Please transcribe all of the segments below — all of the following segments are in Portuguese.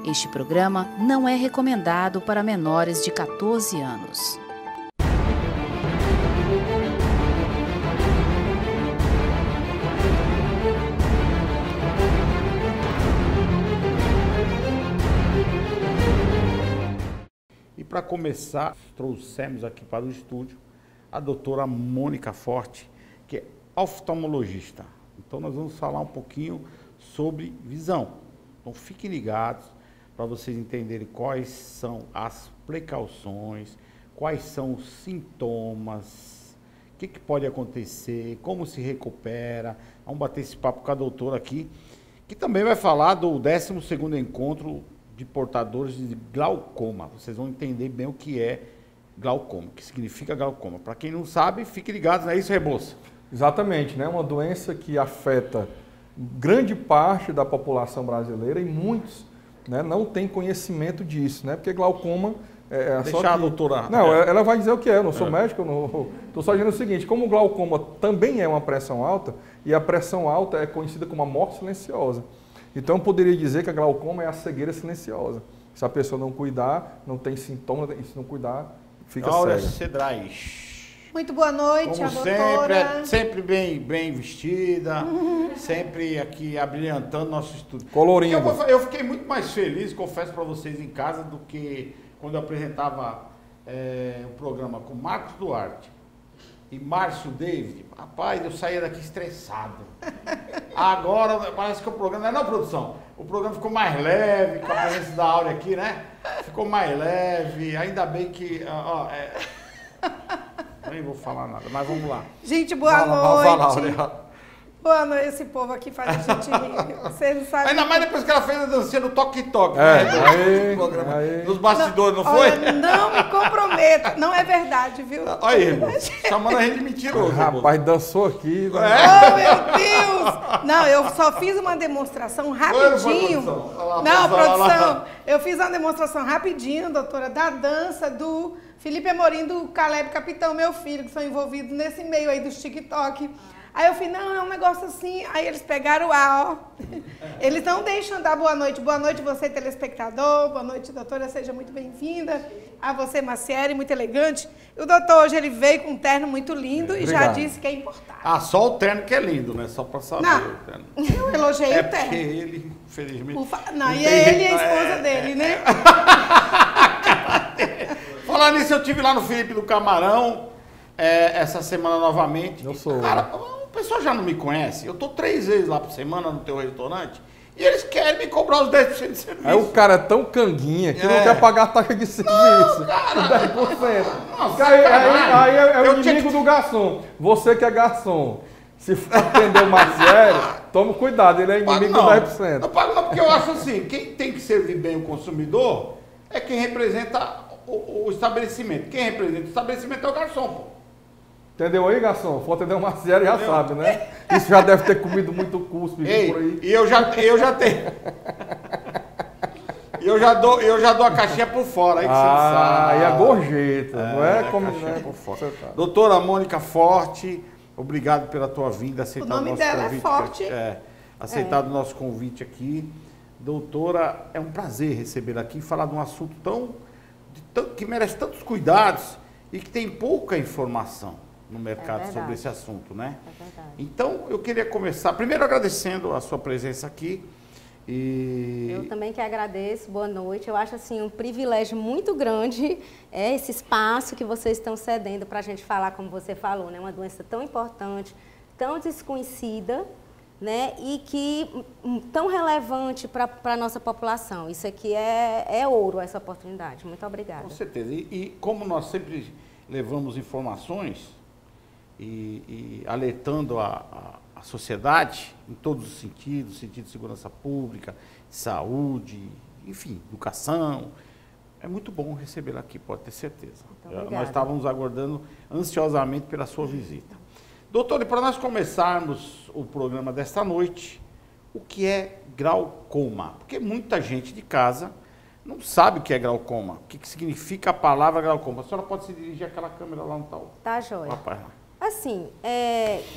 Este programa não é recomendado para menores de 14 anos. E para começar, trouxemos aqui para o estúdio a doutora Mônica Forte, que é oftalmologista. Então nós vamos falar um pouquinho sobre visão. Então fiquem ligados para vocês entenderem quais são as precauções, quais são os sintomas, o que pode acontecer, como se recupera. Vamos bater esse papo com a doutora aqui, que também vai falar do 12º encontro de portadores de glaucoma. Vocês vão entender bem o que é glaucoma, o que significa glaucoma. Para quem não sabe, fique ligado, não é isso, Rebouça? Exatamente, né? Uma doença que afeta grande parte da população brasileira e muitos, né, não têm conhecimento disso, né? Porque glaucoma Deixa a doutora. Não, ela vai dizer o que é, eu não sou médico, estou só dizendo o seguinte, como o glaucoma também é uma pressão alta, e a pressão alta é conhecida como a morte silenciosa. Então, eu poderia dizer que a glaucoma é a cegueira silenciosa. Se a pessoa não cuidar, não tem sintoma, e se não cuidar, fica Laura cega. Cedrais. Muito boa noite, Como a doutora. sempre bem vestida, sempre aqui abrilhantando nosso estúdio. Colorindo. Eu fiquei muito mais feliz, confesso para vocês em casa, do que quando eu apresentava o programa com Marcos Duarte e Márcio David. Rapaz, eu saía daqui estressado. Agora parece que o programa, não é produção, o programa ficou mais leve, com a presença da Áurea aqui, né? Ficou mais leve, ainda bem que... Nem vou falar nada, mas vamos lá. Gente, boa noite. Boa noite, esse povo aqui faz a gente rir. Vocês não sabem. Ainda mais depois que ela fez a dancinha do toque-toque, nos bastidores, não foi? Olha, não me comprometa. Não é verdade, viu? Olha aí, irmão. Chamando a gente de mentiroso. Rapaz, dançou aqui. Oh, meu Deus! Não, eu só fiz uma demonstração rapidinho. Não, produção. Eu fiz uma demonstração rapidinho, doutora, da dança do Felipe Amorim, do Caleb Capitão, meu filho, que são envolvidos nesse meio aí dos TikTok. Aí eu falei, não, é um negócio assim. Aí eles pegaram o ar, ó. Eles não deixam dar boa noite. Boa noite, você, telespectador. Boa noite, doutora. Seja muito bem-vinda. A você, Maciele, muito elegante. E o doutor hoje, ele veio com um terno muito lindo e já disse que é importante. Ah, só o terno que é lindo, né? Só pra saber. Não, o terno. Eu elogiei o terno. Porque ele, infelizmente... Não, e ele e a esposa dele, né? Falar nisso, eu estive lá no Felipe do Camarão essa semana novamente. Eu sou. Cara, o pessoal já não me conhece. Eu tô 3 vezes lá por semana no teu restaurante e eles querem me cobrar os 10% de serviço. Aí o cara é tão canguinha que não quer pagar a taxa de serviço. Não, cara, 10%. Nossa, aí é o inimigo do garçom. Você que é garçom. Se atender o Marcelo, toma cuidado, ele é inimigo do 10%. Não pago não, porque eu acho assim, quem tem que servir bem o consumidor é quem representa o estabelecimento. Quem representa o estabelecimento é o garçom, pô. Entendeu aí, garçom? For atender o Marcelo, já sabe, né? Isso já deve ter comido muito cuspe por aí. E eu já tenho. eu já dou a caixinha por fora, aí que você sabe. Aí a gorjeta, não é como caixinha por fora. Doutora Mônica Forte, obrigado pela tua vinda, aceitar o nosso convite. É Forte. Aceitado o nosso convite aqui. Doutora, é um prazer recebê-la aqui e falar de um assunto que merece tantos cuidados e que tem pouca informação no mercado sobre esse assunto, né? É verdade. Então, eu queria começar, primeiro agradecendo a sua presença aqui. Eu também que agradeço, boa noite. Eu acho assim um privilégio muito grande esse espaço que vocês estão cedendo para a gente falar, como você falou, né? Uma doença tão importante, tão desconhecida, né? E que tão relevante para a nossa população. Isso aqui é ouro, essa oportunidade. Muito obrigada. Com certeza. E como nós sempre levamos informações e alertando a sociedade em todos os sentidos, sentido de segurança pública, saúde, enfim, educação, é muito bom recebê-la aqui, pode ter certeza. Nós estávamos aguardando ansiosamente pela sua visita. Doutor, e para nós começarmos o programa desta noite, o que é glaucoma? Porque muita gente de casa não sabe o que é glaucoma, o que significa a palavra glaucoma. A senhora pode se dirigir àquela câmera lá no tal? Tá, joia. Rapaz, Assim,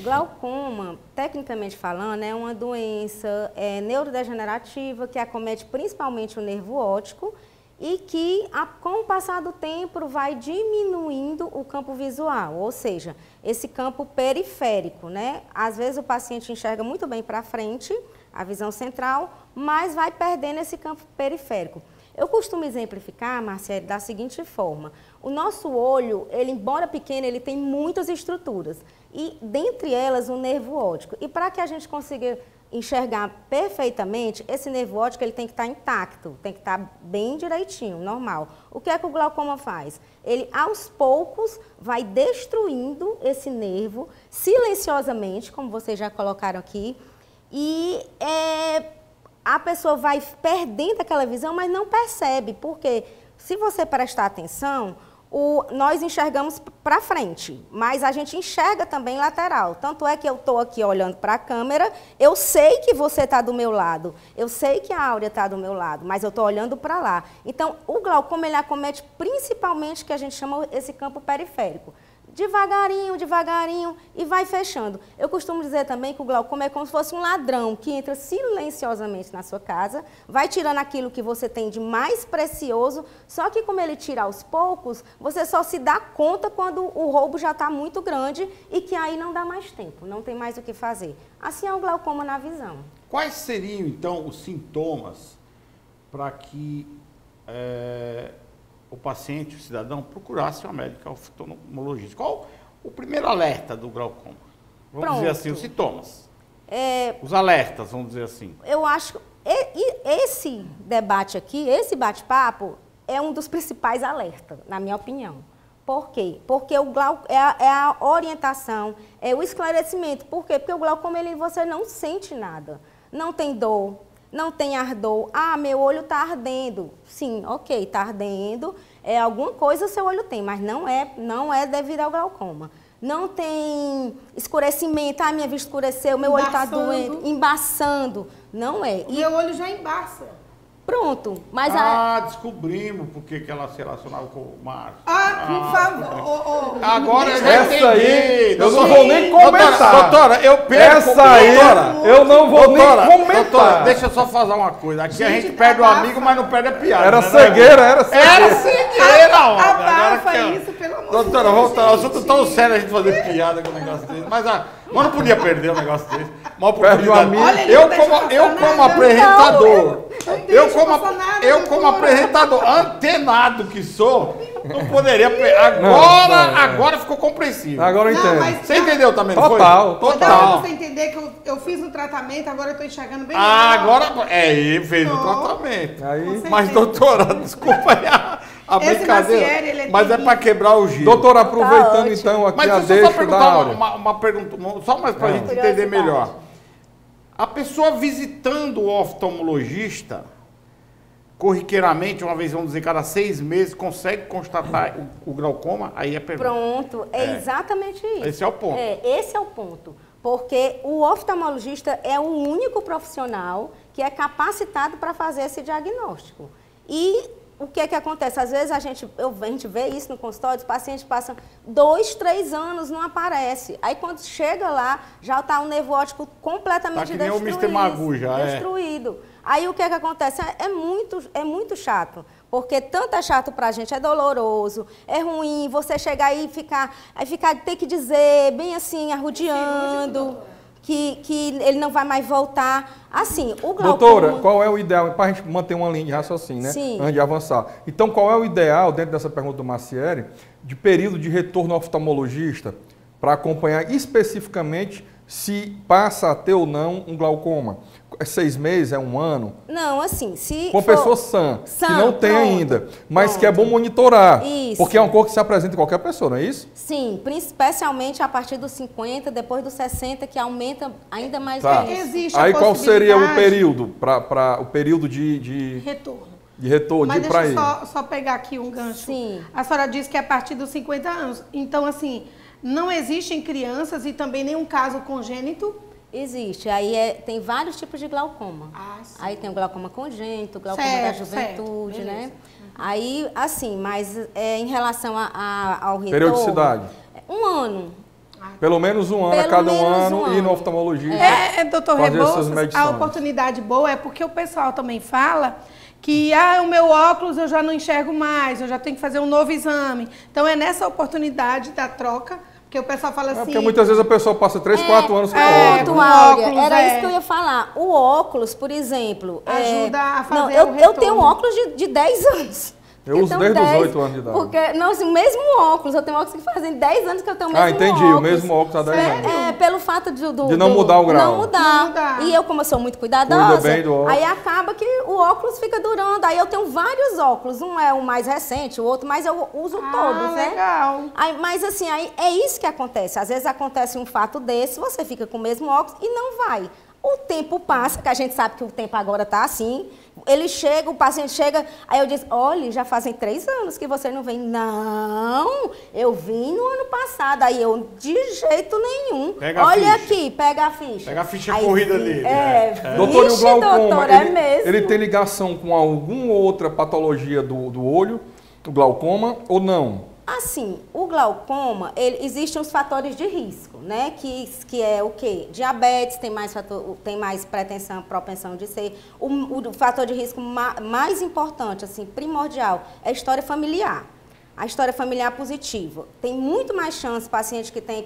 glaucoma, tecnicamente falando, é uma doença neurodegenerativa que acomete principalmente o nervo óptico e que, com o passar do tempo, vai diminuindo o campo visual, ou seja, esse campo periférico, né? Às vezes o paciente enxerga muito bem para frente, a visão central, mas vai perdendo esse campo periférico. Eu costumo exemplificar, Marciele, da seguinte forma. O nosso olho, ele, embora pequeno, ele tem muitas estruturas. E, dentre elas, o nervo óptico. E para que a gente consiga enxergar perfeitamente, esse nervo óptico ele tem que estar intacto, tem que estar bem direitinho, normal. O que é que o glaucoma faz? Ele, aos poucos, vai destruindo esse nervo, silenciosamente, como vocês já colocaram aqui, e a pessoa vai perdendo aquela visão, mas não percebe, porque se você prestar atenção, nós enxergamos para frente, mas a gente enxerga também lateral. Tanto é que eu estou aqui olhando para a câmera, eu sei que você está do meu lado, eu sei que a Áurea está do meu lado, mas eu estou olhando para lá. Então, o glaucoma ele acomete principalmente o que a gente chama esse campo periférico. Devagarinho, devagarinho, e vai fechando. Eu costumo dizer também que o glaucoma é como se fosse um ladrão que entra silenciosamente na sua casa, vai tirando aquilo que você tem de mais precioso, só que como ele tira aos poucos, você só se dá conta quando o roubo já está muito grande e que aí não dá mais tempo, não tem mais o que fazer. Assim é o glaucoma na visão. Quais seriam, então, os sintomas para que o paciente, o cidadão, procurasse uma médica oftalmologista? Qual o primeiro alerta do glaucoma? Vamos dizer assim, os sintomas. Os alertas, vamos dizer assim. Eu acho que esse debate aqui, esse bate-papo, é um dos principais alertas, na minha opinião. Por quê? Porque é a orientação, é o esclarecimento. Por quê? Porque o glaucoma, você não sente nada. Não tem dor. Não tem ardor. Ah, meu olho está ardendo. Sim, ok, está ardendo. Alguma coisa o seu olho tem, mas não é devido ao glaucoma. Não tem escurecimento. Ah, minha vista escureceu, meu olho está doendo, embaçando. Não é. Meu olho já embaça. Pronto. Mas descobrimos por que ela se relacionava com o Márcio. Por favor. Agora eu já essa entendi. Aí, eu não vou nem comentar. Doutora, eu perco. Essa aí, eu não vou nem comentar. Doutora, deixa eu só falar uma coisa. Aqui a gente perde o amigo, mas não perde a piada. Era cegueira. Era cegueira, ó. Abafa isso, pelo amor de Deus. Doutora, volta. O assunto tão sério a gente fazer piada com um negócio desse. Mas não podia perder um negócio desse. Uma oportunidade. Eu como apresentador. Eu como apresentador antenado que sou, não poderia... Agora ficou compreensível. Agora eu entendo. Você entendeu também, não foi? Total. Pra você entender que eu fiz um tratamento, agora eu tô enxergando bem melhor. Agora... ele fez o tratamento. Mas, doutora, desculpa aí a brincadeira. Mas é para quebrar o giro. Doutora, aproveitando então aqui a deixa da Áurea. Uma pergunta, só mais para a gente entender melhor. A pessoa visitando o oftalmologista, corriqueiramente, uma vez, vamos dizer, cada 6 meses, consegue constatar o glaucoma? Aí é pergunta. Pronto, exatamente isso. Esse é o ponto. Esse é o ponto. Porque o oftalmologista é o único profissional que é capacitado para fazer esse diagnóstico. E o que é que acontece? Às vezes a gente vê isso no consultório, os pacientes passam 2, 3 anos, não aparece. Aí quando chega lá, já está o nervo óptico completamente destruído. Tá que nem o Mr. Magoo já, destruído. Aí o que é que acontece? É muito chato. Porque tanto é chato pra gente, é doloroso, é ruim, você chegar aí e ter que dizer, bem assim, arrodeando, que ele não vai mais voltar. Assim, o glaucoma... Doutora, qual é o ideal, para a gente manter uma linha de raciocínio, né? Sim. Antes de avançar. Então, qual é o ideal, dentro dessa pergunta do Marciele, de período de retorno ao oftalmologista, para acompanhar especificamente se passa a ter ou não um glaucoma? É 6 meses? É 1 ano? Não, assim, se com a pessoa sã, que não tem ainda, mas que é bom monitorar. Isso. Porque é uma cor que se apresenta em qualquer pessoa, não é isso? Sim, especialmente a partir dos 50, depois dos 60, que aumenta ainda mais o risco. Existe aí qual seria o período, o período de retorno? De retorno, mas de deixa eu só pegar aqui um gancho. Sim. A senhora disse que é a partir dos 50 anos. Então, assim, não existem crianças e também nenhum caso congênito? Existe. Aí tem vários tipos de glaucoma. Aí tem o glaucoma congênito, o glaucoma da juventude, né? Aí, assim, mas em relação ao retorno... Periodicidade? 1 ano. Pelo menos um ano a cada um ano ir no oftalmologista. Doutor fazer essas Rebouças, medições. a oportunidade boa é porque o pessoal também fala que o meu óculos eu já não enxergo mais, eu já tenho que fazer um novo exame. Então é nessa oportunidade da troca, porque o pessoal fala assim... Porque muitas vezes a pessoa passa 3, 4 anos com Pronto, óculos. Áurea, era isso que eu ia falar. O óculos, por exemplo... Ajuda a fazer o eu retorno. tenho um óculos de 10 anos. Eu uso desde os 8 anos de idade. Porque, não, assim, o mesmo óculos, eu tenho óculos que fazem 10 anos que eu tenho o mesmo óculos. Entendi, o mesmo óculos há 10 anos. Pelo fato de não mudar o grau. Não mudar. E eu, como eu sou muito cuidadosa, cuida bem do óculos. Aí acaba que o óculos fica durando. Aí eu tenho vários óculos, um é o mais recente, o outro, mas eu uso todos, né? Legal. Aí, mas assim, aí é isso que acontece. Às vezes acontece um fato desse, você fica com o mesmo óculos e não vai. O tempo passa, que a gente sabe que o tempo agora tá assim. Ele chega, o paciente chega, aí eu disse, olha, já fazem 3 anos que você não vem. Não, eu vim no ano passado. Aí eu, de jeito nenhum. Olha aqui, pega a ficha. Pega a ficha corrida dele. Doutor, e o glaucoma, doutor, é mesmo. ele tem ligação com alguma outra patologia do olho, o glaucoma, ou não? Assim, o glaucoma, existem os fatores de risco, né? Que é o quê? Diabetes, tem mais propensão de ser. O fator de risco mais importante, assim, primordial, é a história familiar. A história familiar positiva. Tem muito mais chance paciente que tem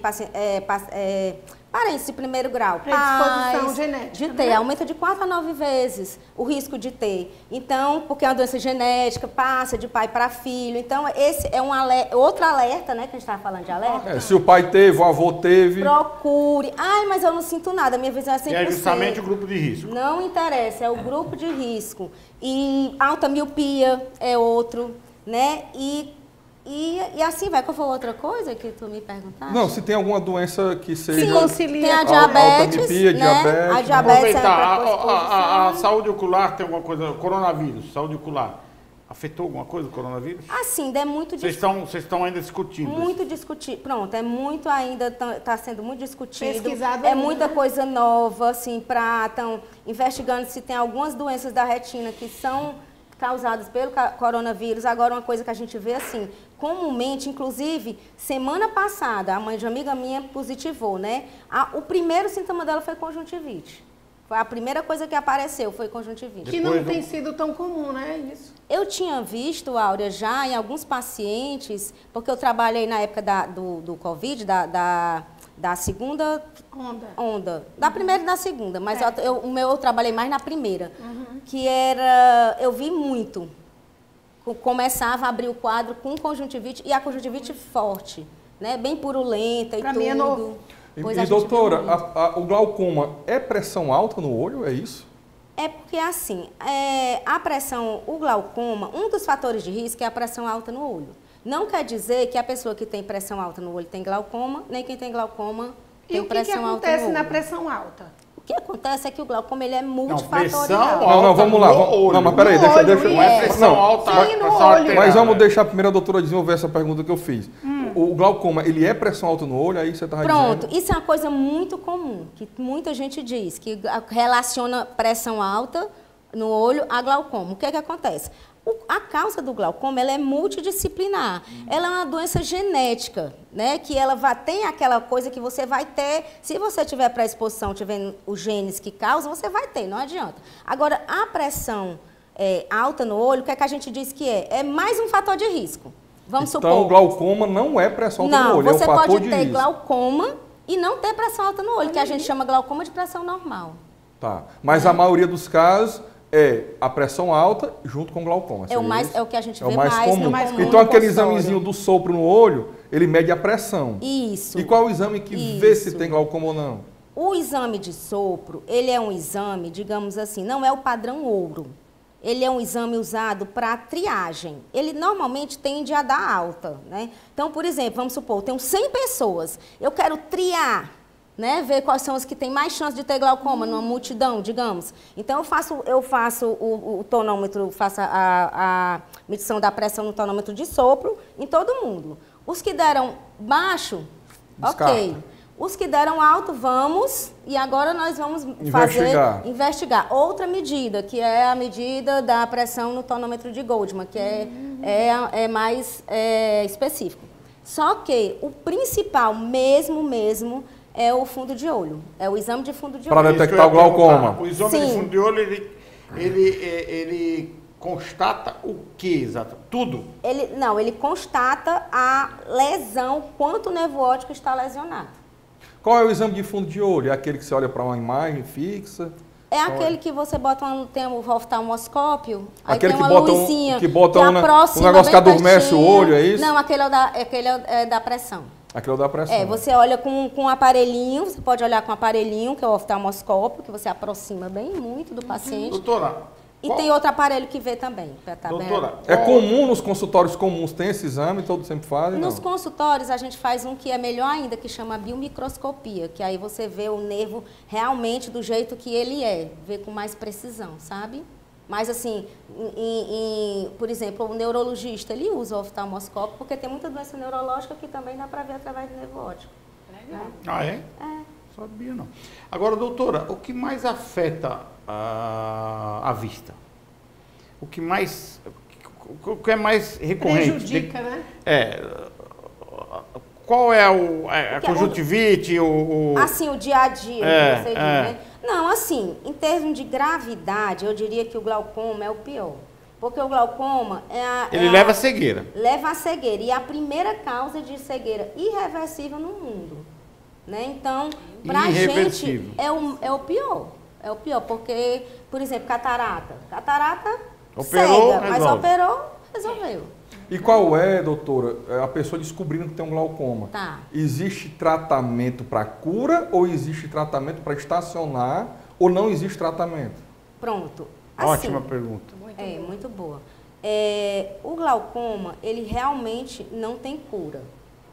parentes de primeiro grau, predisposição genética, de ter, aumenta de 4 a 9 vezes o risco de ter. Então, porque é uma doença genética, passa de pai para filho. Então, esse é outro alerta, né, que a gente estava falando de alerta. Se o pai teve, o avô teve. Procure. Ai, mas eu não sinto nada, minha visão é 100%. E é justamente o grupo de risco. Não interessa, é o grupo de risco. E alta miopia é outro, né, e assim vai. Qual foi outra coisa que tu me perguntaste? Não, se tem alguma doença que seja... Tem a diabetes, altamipia, né? diabetes. A diabetes a saúde ocular tem alguma coisa... Coronavírus, saúde ocular. Afetou alguma coisa o coronavírus? Assim, é muito discutido. Vocês estão ainda discutindo muito discutido. Pronto, é muito ainda, está sendo muito discutido. Pesquisado ainda, muita coisa nova, assim, estão investigando se tem algumas doenças da retina que são causadas pelo coronavírus. Agora, uma coisa que a gente vê assim, comumente, inclusive, semana passada, a mãe de uma amiga minha positivou, né? O primeiro sintoma dela foi conjuntivite. Foi a primeira coisa que apareceu, foi conjuntivite. Que não tem sido tão comum, né? Isso. Eu tinha visto, Áurea, já em alguns pacientes, porque eu trabalhei na época do Covid, da segunda onda. Da primeira e da segunda, mas eu trabalhei mais na primeira. Que era, eu vi muito. Começava a abrir o quadro com conjuntivite, e a conjuntivite forte, né? Bem purulenta e tudo. Mim é novo. E doutora, o glaucoma é pressão alta no olho, é isso? É porque assim, a pressão, o glaucoma, um dos fatores de risco é a pressão alta no olho. Não quer dizer que a pessoa que tem pressão alta no olho tem glaucoma, nem quem tem glaucoma tem pressão alta no olho. E o que acontece na pressão alta? O que acontece é que o glaucoma ele é multifatorial. Não, vamos lá. Não, mas peraí, deixa. Não é pressão alta, mas vamos deixar primeiro a doutora desenvolver essa pergunta que eu fiz. O glaucoma, ele é pressão alta no olho? Aí você está dizendo... Pronto, isso é uma coisa muito comum, que muita gente diz, que relaciona pressão alta no olho a glaucoma. O que é que acontece? A causa do glaucoma, ela é multidisciplinar. Ela é uma doença genética, né? Que ela tem aquela coisa que você vai ter, se você tiver pré-exposição, tiver os genes que causam, você vai ter, não adianta. Agora, a pressão alta no olho, o que é que a gente diz que é? É mais um fator de risco. Vamos supor. Então, o glaucoma não é pressão alta no olho, é um fator de risco. Não, você pode ter glaucoma e não ter pressão alta no olho, que a gente chama glaucoma de pressão normal. Tá, mas a maioria dos casos é a pressão alta junto com glaucoma. É o que a gente vê mais comum. Então, aquele examezinho do sopro no olho, ele mede a pressão. Isso. E qual é o exame que vê se tem glaucoma ou não? O exame de sopro, ele é um exame, digamos assim, não é o padrão ouro. Ele é um exame usado para triagem. Ele normalmente tende a dar alta, né? Então, por exemplo, vamos supor, eu tenho 100 pessoas, eu quero triar, né, ver quais são os que têm mais chance de ter glaucoma numa multidão, digamos. Então, eu faço o tonômetro, faço a medição da pressão no tonômetro de sopro em todo mundo. Os que deram baixo, descarta. Ok. Os que deram alto, vamos, e agora nós vamos investigar. Outra medida, que é a medida da pressão no tonômetro de Goldman, que é mais específico. Só que o principal mesmo é o fundo de olho. É o exame de fundo de olho. Para detectar o glaucoma. O exame de fundo de olho, ele constata o que exato? Tudo? Ele constata a lesão, quanto o nervo óptico está lesionado. Qual é o exame de fundo de olho? É aquele que você olha para uma imagem fixa? É aquele que você bota tem um oftalmoscópio, aí aquele tem uma que bota luzinha que bota um negócio que adormece o olho, é isso? Não, aquele é da pressão. Aquele é da pressão. Você olha com um aparelhinho, você pode olhar com um aparelhinho, que é o oftalmoscópio, que você aproxima bem muito do paciente. Doutora, e tem outro aparelho que vê também. Doutora, é comum nos consultórios comuns, tem esse exame, todos sempre fazem? Nos consultórios a gente faz um que é melhor ainda, que chama biomicroscopia, que aí você vê o nervo realmente do jeito que ele é, vê com mais precisão, sabe? Mas assim, por exemplo, o neurologista, ele usa o oftalmoscópio porque tem muita doença neurológica que também dá para ver através do nervo óptico. Né? Ah, é? Sabia não. Agora, doutora, o que mais afeta a vista? O que é mais recorrente? Prejudica, né? Qual é a conjuntivite? Assim, o dia a dia, que você diz, né? Não, assim, em termos de gravidade, eu diria que o glaucoma é o pior. Porque o glaucoma ele leva a cegueira. Leva a cegueira. E é a primeira causa de cegueira irreversível no mundo. Né? Então, pra gente, é o pior. É o pior, porque, por exemplo, catarata. Catarata operou, cega, mas operou, resolveu. E qual é, doutora, a pessoa descobrindo que tem um glaucoma? Tá. Existe tratamento para cura ou existe tratamento para estacionar ou não existe tratamento? Pronto. Assim, ótima pergunta. Muito boa. O glaucoma, ele realmente não tem cura.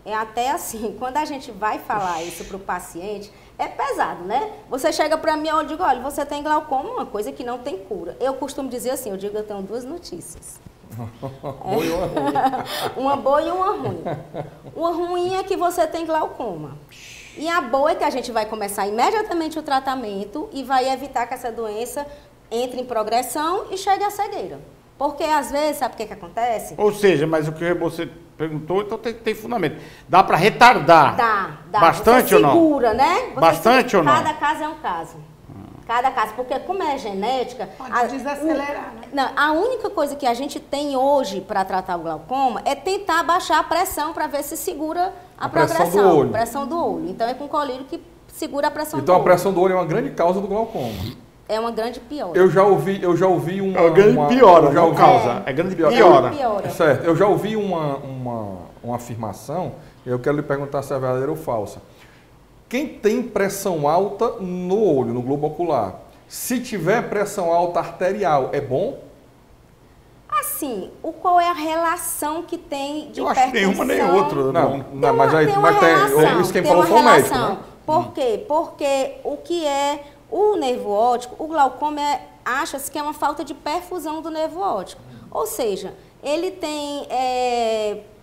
É até assim, quando a gente vai falar isso para o paciente, é pesado, né? Você chega para mim e eu digo, olha, você tem glaucoma, uma coisa que não tem cura. Eu costumo dizer assim, eu tenho duas notícias. Boa e uma ruim. Uma boa e uma ruim. Uma ruim é que você tem glaucoma. E a boa é que a gente vai começar imediatamente o tratamento e vai evitar que essa doença entre em progressão e chegue à cegueira. Porque às vezes, sabe o que acontece? Ou seja, mas o que você perguntou, então tem fundamento. Dá para retardar? Dá. Bastante ou não? Segura, né? Bastante ou não? Cada caso é um caso. Cada caso, porque como é genética... Pode desacelerar, né? Não, a única coisa que a gente tem hoje para tratar o glaucoma é tentar baixar a pressão para ver se segura a progressão. Pressão do olho. Pressão do olho. Então é com colírio que segura a pressão do olho. Então a pressão do olho é uma grande causa do glaucoma. É uma grande piora. Eu já ouvi uma... É grande piora, não causa. É grande piora. Certo. Eu já ouvi uma afirmação, eu quero lhe perguntar se é verdadeira ou falsa. Quem tem pressão alta no olho, no globo ocular, se tiver pressão alta arterial, é bom? Assim, qual é a relação que tem de hipertensão? Eu acho que nenhuma nem outra. Não, mas isso quem falou foi o médico, né? Por quê? Porque o que é o nervo óptico, o glaucoma acha-se que é uma falta de perfusão do nervo óptico. Ou seja, ele tem,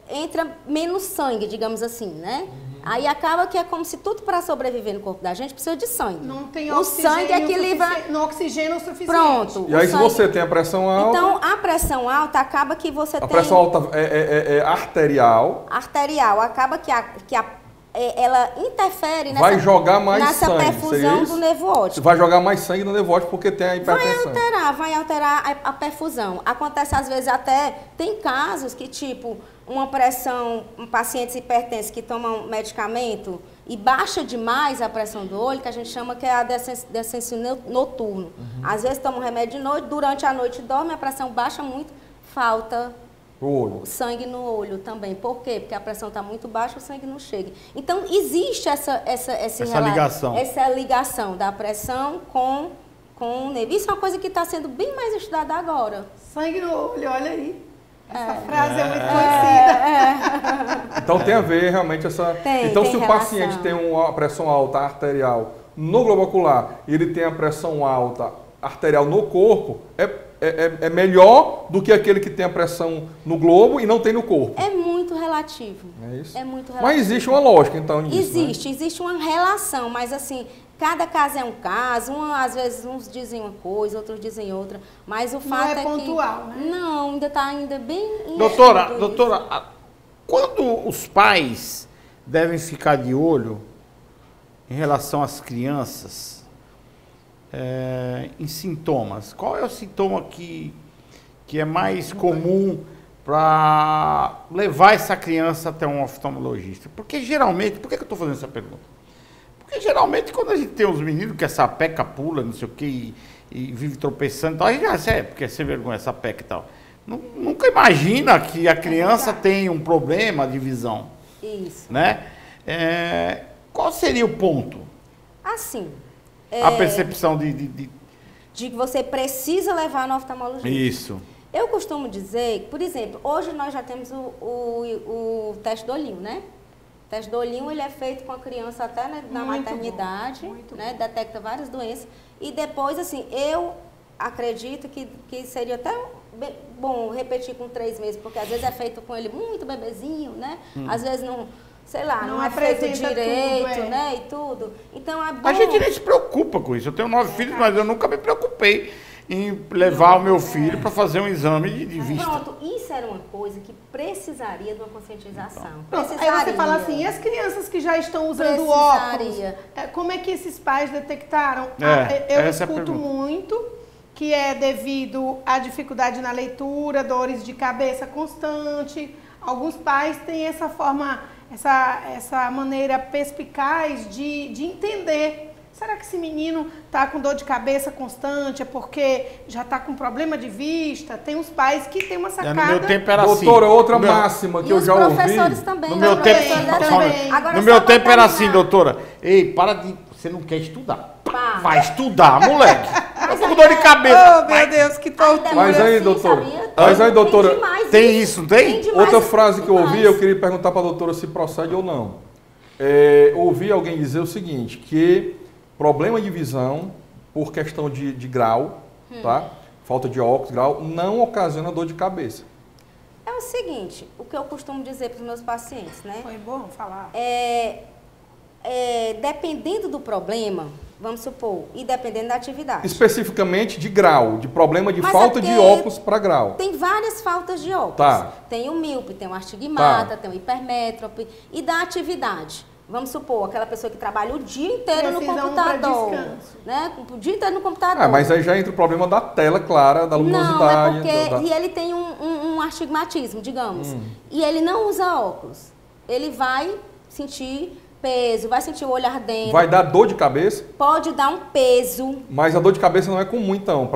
entra menos sangue, digamos assim, né? Aí acaba que é como se tudo para sobreviver no corpo da gente precisa de sangue. Não tem o sangue equilibra no oxigênio o suficiente. Pronto. E aí se você tem a pressão alta... Então, a pressão alta acaba que você tem... A pressão alta é arterial. Arterial. Acaba que ela interfere vai jogar mais nessa sangue, perfusão do nervo óptico. Vai jogar mais sangue no nervo óptico porque tem a hipertensão. Vai alterar a perfusão. Acontece às vezes até, tem casos que tipo, pacientes hipertensos que tomam medicamento e baixa demais a pressão do olho, que a gente chama que é a descensão noturno. Às vezes toma um remédio de noite, durante a noite dorme, a pressão baixa muito, falta o sangue no olho também. Por quê? Porque a pressão está muito baixa, o sangue não chega. Então, existe essa ligação da pressão com o nervo. Isso é uma coisa que está sendo bem mais estudada agora. Sangue no olho, olha aí. Essa frase é muito conhecida. Então, tem a ver realmente essa... Então, se o paciente tem uma pressão alta arterial no globo ocular e ele tem a pressão alta arterial no corpo, é melhor do que aquele que tem a pressão no globo e não tem no corpo. É muito relativo. É isso? É muito relativo. Mas existe uma lógica, então, nisso, existe uma relação, mas assim, cada caso é um caso. Às vezes uns dizem uma coisa, outros dizem outra. Mas o fato é que... Não é pontual, né? Não, ainda está bem... Doutora, Quando os pais devem ficar de olho em relação às crianças, em sintomas, qual é o sintoma que é mais comum para levar essa criança até um oftalmologista? Porque geralmente, por que eu estou fazendo essa pergunta? Porque geralmente quando a gente tem uns meninos que essa peca pula, não sei o que, e vive tropeçando e tal, a gente já sabe, porque é sem vergonha essa peca e tal. Nunca imagina que a criança tem um problema de visão. Isso. Né? Qual seria o ponto? Assim. A percepção de que você precisa levar no oftalmologista. Isso. Eu costumo dizer, por exemplo, hoje nós já temos o teste do olhinho, né? O teste do olhinho, ele é feito com a criança até na maternidade, né? Detecta várias doenças. E depois, assim, eu acredito que seria até bom repetir com 3 meses, porque às vezes é feito com ele muito bebezinho, né? Às vezes não, sei lá, não é feito direito, tudo, né? E tudo. Então é bom. A gente nem se preocupa com isso. Eu tenho 9 filhos, mas eu nunca me preocupei em levar o meu filho para fazer um exame de vista. Pronto, isso era uma coisa que precisaria de uma conscientização. Aí você fala assim, e as crianças que já estão usando óculos? Como é que esses pais detectaram? Eu escuto muito que é devido à dificuldade na leitura, dores de cabeça constante. Alguns pais têm essa forma, essa maneira perspicaz de entender. Será que esse menino está com dor de cabeça constante? É porque já está com problema de vista? Tem uns pais que têm uma sacada. No meu tempo era assim. Doutora, outra máxima que eu já ouvi. Os professores também. No meu tempo, no meu tempo era assim, doutora. Ei, para de... Você não quer estudar. Vai estudar, moleque. Eu tô com dor de cabeça. Oh, meu Deus, que tortura. Mas aí, doutora. Mas aí, doutora. Tem isso, não tem? Outra frase que eu ouvi, eu queria perguntar para a doutora se procede ou não. Ouvi alguém dizer o seguinte, que problema de visão, por questão de grau, tá? Falta de óculos, grau, não ocasiona dor de cabeça. É o seguinte, o que eu costumo dizer para os meus pacientes, né? Foi bom falar. Dependendo do problema, vamos supor, e dependendo da atividade. Especificamente de grau, de problema de falta de óculos para grau. Tem várias faltas de óculos. Tá. Tem o míope, tem o astigmata, tem o hipermétrope. E da atividade. Vamos supor, aquela pessoa que trabalha o dia inteiro no computador. Né? O dia inteiro no computador. Mas aí já entra o problema da tela clara, da luminosidade. Não, é porque... E ele tem um astigmatismo, digamos. E ele não usa óculos. Ele vai sentir peso, vai sentir o olho ardendo. Vai dar dor de cabeça? Pode dar um peso. Mas a dor de cabeça não é comum, então.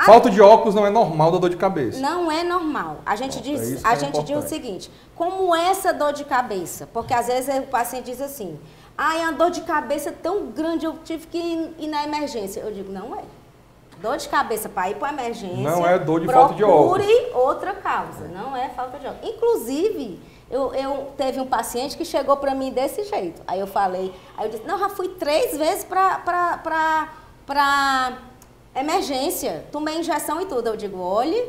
Falta de óculos não é normal da dor de cabeça. Não é normal. A gente diz o seguinte, como essa dor de cabeça? Porque às vezes o paciente diz assim, a dor de cabeça é tão grande, eu tive que ir na emergência. Eu digo, não é. Dor de cabeça para ir para a emergência. Não é dor de falta de óculos. Procure outra causa, não é falta de óculos. Inclusive, eu teve um paciente que chegou para mim desse jeito. Aí eu disse, não, já fui 3 vezes para emergência, tomei injeção e tudo. Eu digo, olhe,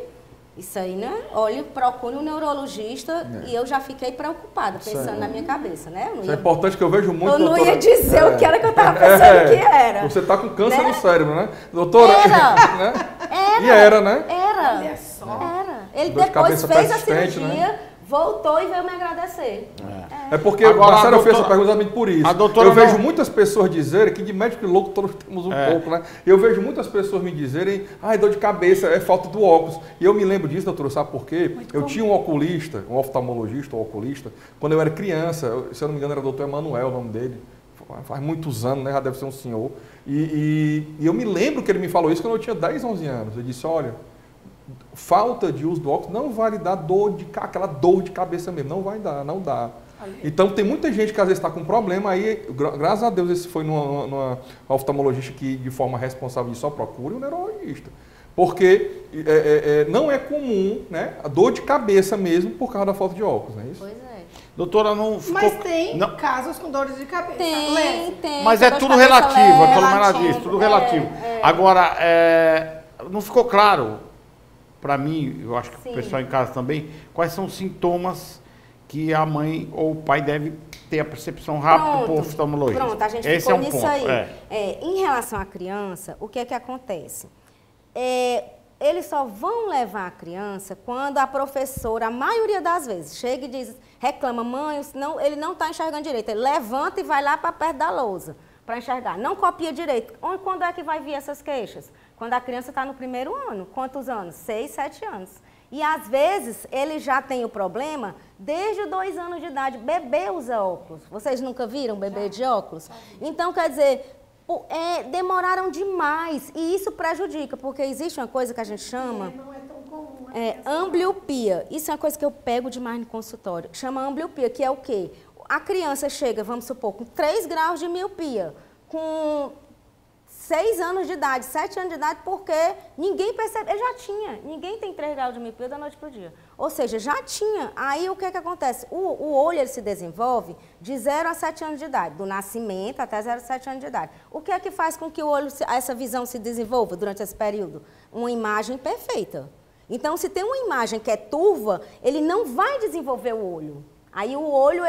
isso aí, né? Olhe, procure um neurologista. E eu já fiquei preocupada, pensando na minha cabeça, né? Isso é importante, que eu vejo muito, eu não ia dizer o que era que eu estava pensando que era. Você está com câncer no cérebro, né? Doutora, era. Né? Era. E era, né? Era. Olha só. Era. Ele depois fez a cirurgia, né? Voltou e veio me agradecer. É porque agora, a Sara fez essa pergunta exatamente por isso. Eu vejo muitas pessoas dizerem, que de médico e louco todos temos um pouco, né? Eu vejo muitas pessoas me dizerem, dor de cabeça, é falta do óculos. E eu me lembro disso, doutora, sabe por quê? Eu tinha um oculista, um oftalmologista ou oculista, quando eu era criança, se eu não me engano era o doutor Emanuel o nome dele, faz muitos anos, né? Já deve ser um senhor. E eu me lembro que ele me falou isso quando eu tinha 10, 11 anos. Ele disse, olha, falta de uso do óculos não vai dar aquela dor de cabeça mesmo, não vai dar, não dá. Então tem muita gente que às vezes está com problema, aí graças a Deus esse foi numa oftalmologista que de forma responsável só procure um neurologista. Porque não é comum, né, a dor de cabeça mesmo por causa da falta de óculos, não é isso? Pois é. Doutora, não ficou... Mas tem casos com dores de cabeça. Tem. Mas é tudo relativo, a Colomena diz, tudo relativo. Agora, não ficou claro para mim, eu acho que o pessoal em casa também, quais são os sintomas que a mãe ou o pai deve ter a percepção rápida para o oftalmologista. Pronto, a gente ficou nisso aí. Em relação à criança, o que é que acontece? eles só vão levar a criança quando a professora, a maioria das vezes, chega e diz, reclama, mãe, ele não está enxergando direito. Ele levanta e vai lá para perto da lousa para enxergar. Não copia direito. Quando é que vai vir essas queixas? Quando a criança está no primeiro ano. Quantos anos? 6, 7 anos. E às vezes ele já tem o problema desde 2 anos de idade. Bebê usa óculos. Vocês nunca viram bebê de óculos? Então, quer dizer, demoraram demais e isso prejudica, porque existe uma coisa que a gente chama ambliopia. Isso é uma coisa que eu pego demais no consultório. Chama ambliopia, que é o quê? A criança chega, vamos supor, com 3 graus de miopia, com 6 anos de idade, 7 anos de idade, porque ninguém percebe, ele já tinha, ninguém tem 3 graus de miopia da noite para o dia. Ou seja, já tinha. Aí o que acontece? O olho ele se desenvolve de 0 a 7 anos de idade, do nascimento até 0 a 7 anos de idade. O que é que faz com que o olho, essa visão se desenvolva durante esse período? Uma imagem perfeita. Então, se tem uma imagem que é turva, ele não vai desenvolver o olho. Aí o olho,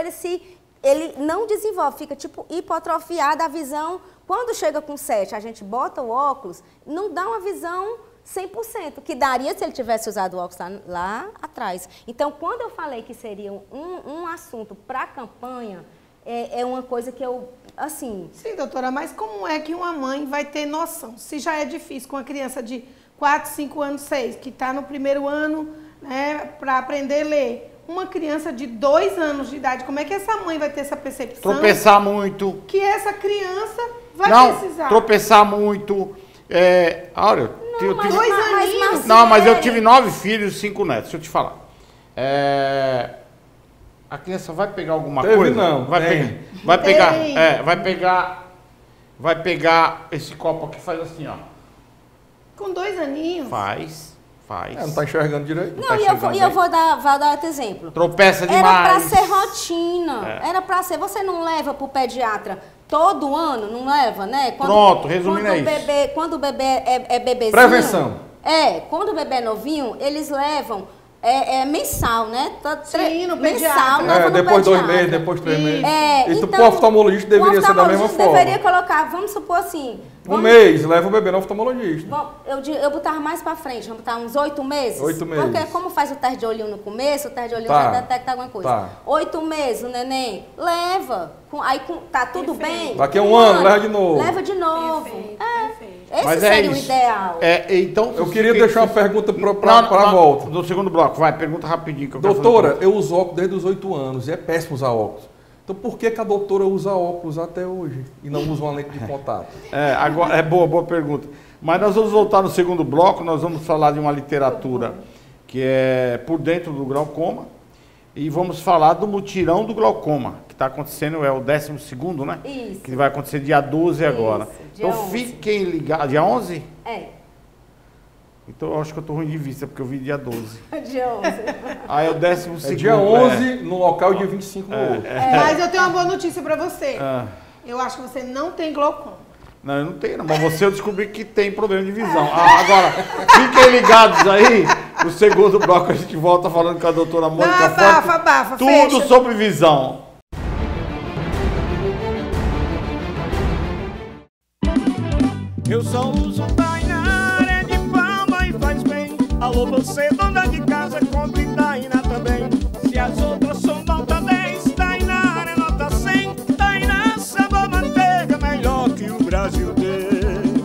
ele não desenvolve, fica tipo hipotrofiada a visão. Quando chega com 7, a gente bota o óculos, não dá uma visão 100%, que daria se ele tivesse usado o óculos lá atrás. Então, quando eu falei que seria um assunto para a campanha, é uma coisa que eu, assim... Sim, doutora, mas como é que uma mãe vai ter noção? Se já é difícil com uma criança de 4, 5 anos, 6, que está no primeiro ano, né, para aprender a ler. Uma criança de 2 anos de idade, como é que essa mãe vai ter essa percepção? Tropeçar muito. Que essa criança vai precisar. Tropeçar muito. Olha, não, mas 2 aninhos. Não, mas eu tive 9 filhos e 5 netos, deixa eu te falar. A criança vai pegar alguma coisa? Não, vai pegar esse copo aqui, faz assim, ó. Com 2 aninhos? Faz. Não está enxergando direito. Não, eu vou dar outro exemplo. Tropeça demais. Era para ser rotina. Era para ser. Você não leva para o pediatra todo ano? Não leva, né? Pronto, resumindo isso. Quando o bebê é bebezinho... Prevenção. Quando o bebê é novinho, eles levam... mensal, né? Sim, no mensal, pediatra. Depois 2 meses, depois 3 meses. Então, o oftalmologista deveria ser da mesma forma. Deveria colocar, vamos supor assim... Um mês, leva o bebê no oftalmologista. Eu botava mais pra frente, vamos botar uns 8 meses? 8 meses. Porque como faz o teste de olhinho no começo, o teste de olhinho já detecta alguma coisa. 8 meses, o neném, leva. Aí tá tudo bem? Daqui a um ano, leva de novo. Leva de novo. Perfeito. Esse seria o ideal. Então, eu queria deixar uma pergunta para a volta. Do segundo bloco, vai, pergunta rapidinho. Que eu doutora, eu uso óculos desde os 8 anos e é péssimo usar óculos. Então, por que a doutora usa óculos até hoje e não usa uma lente de contato? Agora, boa pergunta. Mas nós vamos voltar no segundo bloco, nós vamos falar de uma literatura que é por dentro do glaucoma e vamos falar do mutirão do glaucoma, que está acontecendo, é o 12º, né? Isso. Que vai acontecer dia 12 agora. Dia então, 11. Fiquem ligados. Dia 11? Então, eu acho que eu estou ruim de vista, porque eu vi dia 12. Dia 11. Aí é o 12º. Dia 11 no local e dia 25 no outro. Mas eu tenho uma boa notícia para você. Eu acho que você não tem glaucoma. Não, eu não tenho, não. Mas eu descobri que tem problema de visão. Agora, fiquem ligados aí. No segundo bloco a gente volta falando com a doutora Mônica Forte. Abafa, tudo fecha. Sobre visão. Eu só uso Tainá, é de palma e faz bem. Alô, você, dona de casa, compre Tainá também. Se as outras são nota 10, Tainá é nota 100. Tainá, sabor manteiga, melhor que o Brasil tem.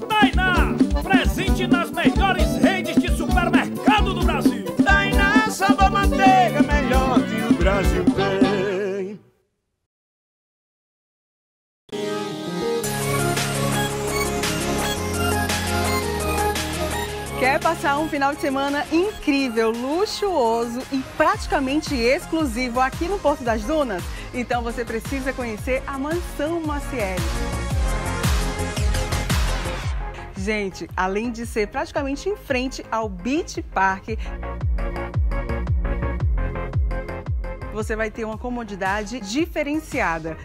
Tainá, presente nas melhores redes de supermercado do Brasil. Tainá, sabor manteiga, melhor que o Brasil tem. Quer passar um final de semana incrível, luxuoso e praticamente exclusivo aqui no Porto das Dunas? Então você precisa conhecer a Mansão Maciel. Gente, além de ser praticamente em frente ao Beach Park, você vai ter uma comodidade diferenciada.